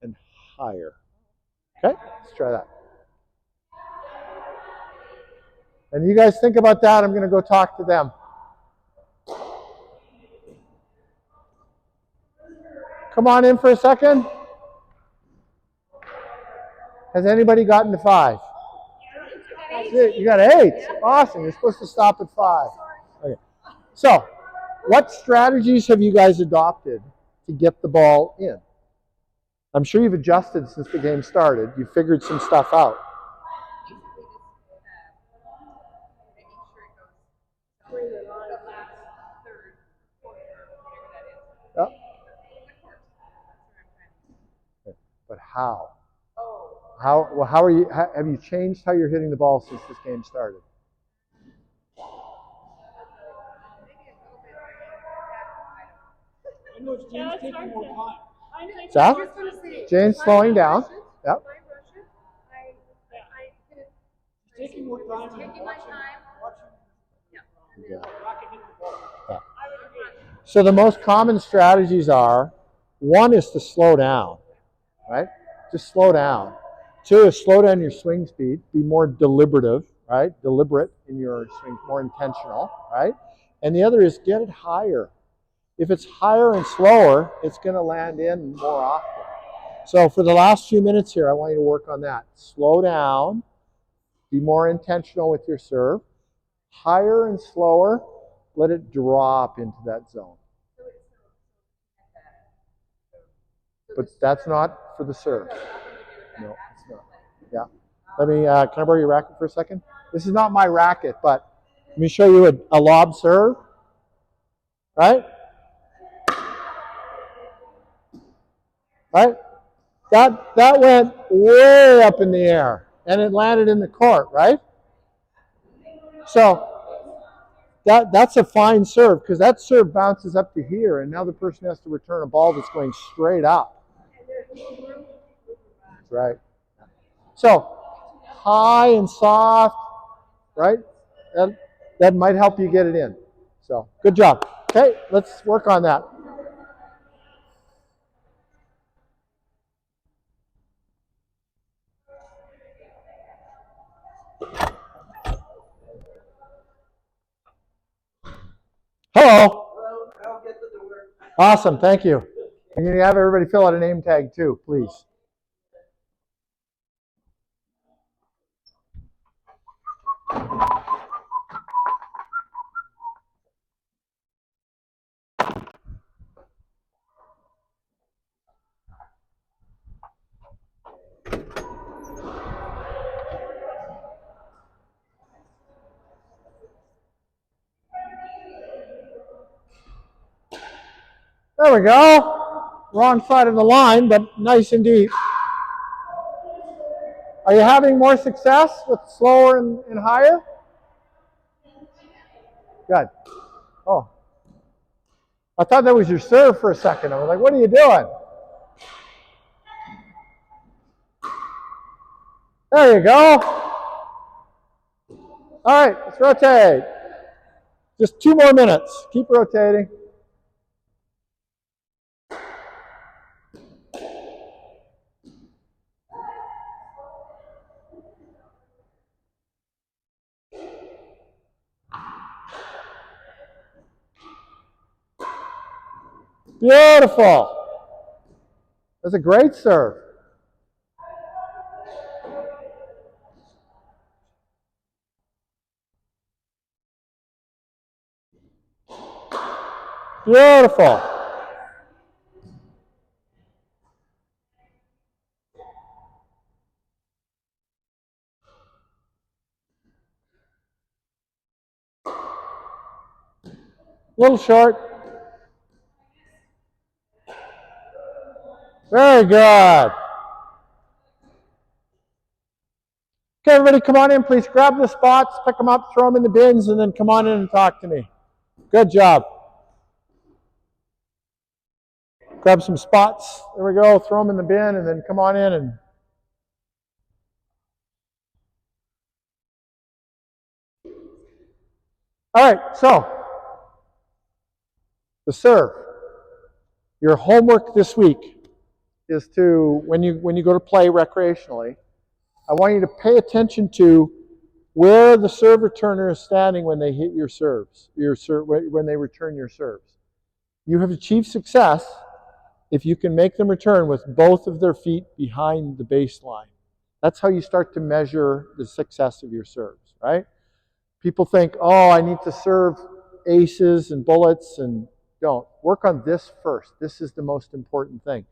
and higher. Okay? Let's try that. And you guys think about that. I'm going to go talk to them. Come on in for a second. Has anybody gotten to 5? You got 8. Awesome. You're supposed to stop at 5. Okay. So, what strategies have you guys adopted to get the ball in? I'm sure you've adjusted since the game started. You've figured some stuff out. Yeah. But how? How are you? Have you changed how you're hitting the ball since this game started? I know Jane's taking more time. Zach? Jane's slowing down. Yep. She's taking more time. Yeah. Yeah. So the most common strategies are, one is to slow down, right? Just slow down. 2 is slow down your swing speed. Be more deliberative, right? Deliberate in your swing, more intentional, right? And the other is get it higher. If it's higher and slower, it's going to land in more often. So for the last few minutes here, I want you to work on that. Slow down. Be more intentional with your serve. Higher and slower, let it drop into that zone. But that's not for the serve. No, it's not. Yeah. Let me, can I borrow your racket for a second? This is not my racket, but let me show you a lob serve. Right? Right? That went way up in the air, and it landed in the court, right? So that's a fine serve, because that serve bounces up to here, and now the person has to return a ball that's going straight up. Right. So high and soft, right? That might help you get it in. So good job. Okay, let's work on that. Hello. I'll get the door. Awesome, thank you. And you have everybody fill out a name tag too, please. There we go. wrong side of the line, but nice and deep. Are you having more success with slower and higher? Good. Oh. I thought that was your serve for a second. I was like, what are you doing? There you go. All right, let's rotate. Just 2 more minutes. Keep rotating. Beautiful. That's a great serve. Beautiful. A little short. Very good. Okay, everybody come on in, please. Grab the spots, pick them up, throw them in the bins, and then come on in and talk to me. Good job. Grab some spots. There we go. Throw them in the bin, and then come on in and... All right, so the serve. Your homework this week is to, when you go to play recreationally, I want you to pay attention to where the serve returner is standing when they hit your serves, when they return your serves. You have achieved success if you can make them return with both of their feet behind the baseline. That's how you start to measure the success of your serves, right? People think, oh, I need to serve aces and bullets, and don't. Work on this first. This is the most important thing.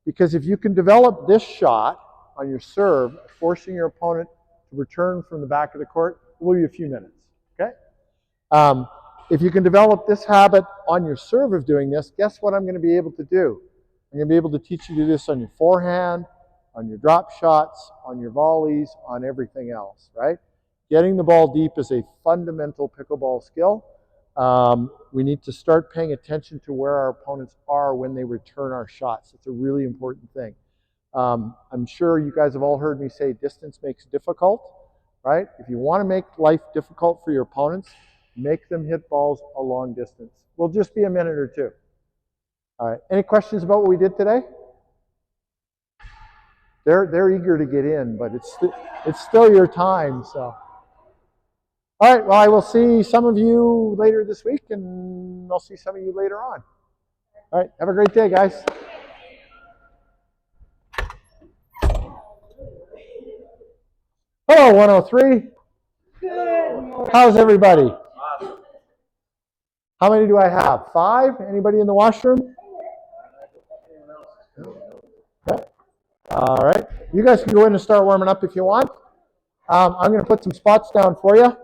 Because if you can develop this shot on your serve, forcing your opponent to return from the back of the court, it will give you a few minutes, okay? If you can develop this habit on your serve of doing this, guess what I'm going to be able to do? I'm going to be able to teach you to do this on your forehand, on your drop shots, on your volleys, on everything else, right? Getting the ball deep is a fundamental pickleball skill. We need to start paying attention to where our opponents are when they return our shots. It's a really important thing. I'm sure you guys have all heard me say distance makes difficult, right? If you want to make life difficult for your opponents, make them hit balls a long distance. We'll just be a minute or two. All right. Any questions about what we did today? They're eager to get in, but it's still your time. So, all right. Well, I will see some of you later this week, and I'll see some of you later on. All right. Have a great day, guys. Hello, 103. Good morning. How's everybody? How many do I have? 5? Anybody in the washroom? Okay. All right. You guys can go in and start warming up if you want. I'm going to put some spots down for you.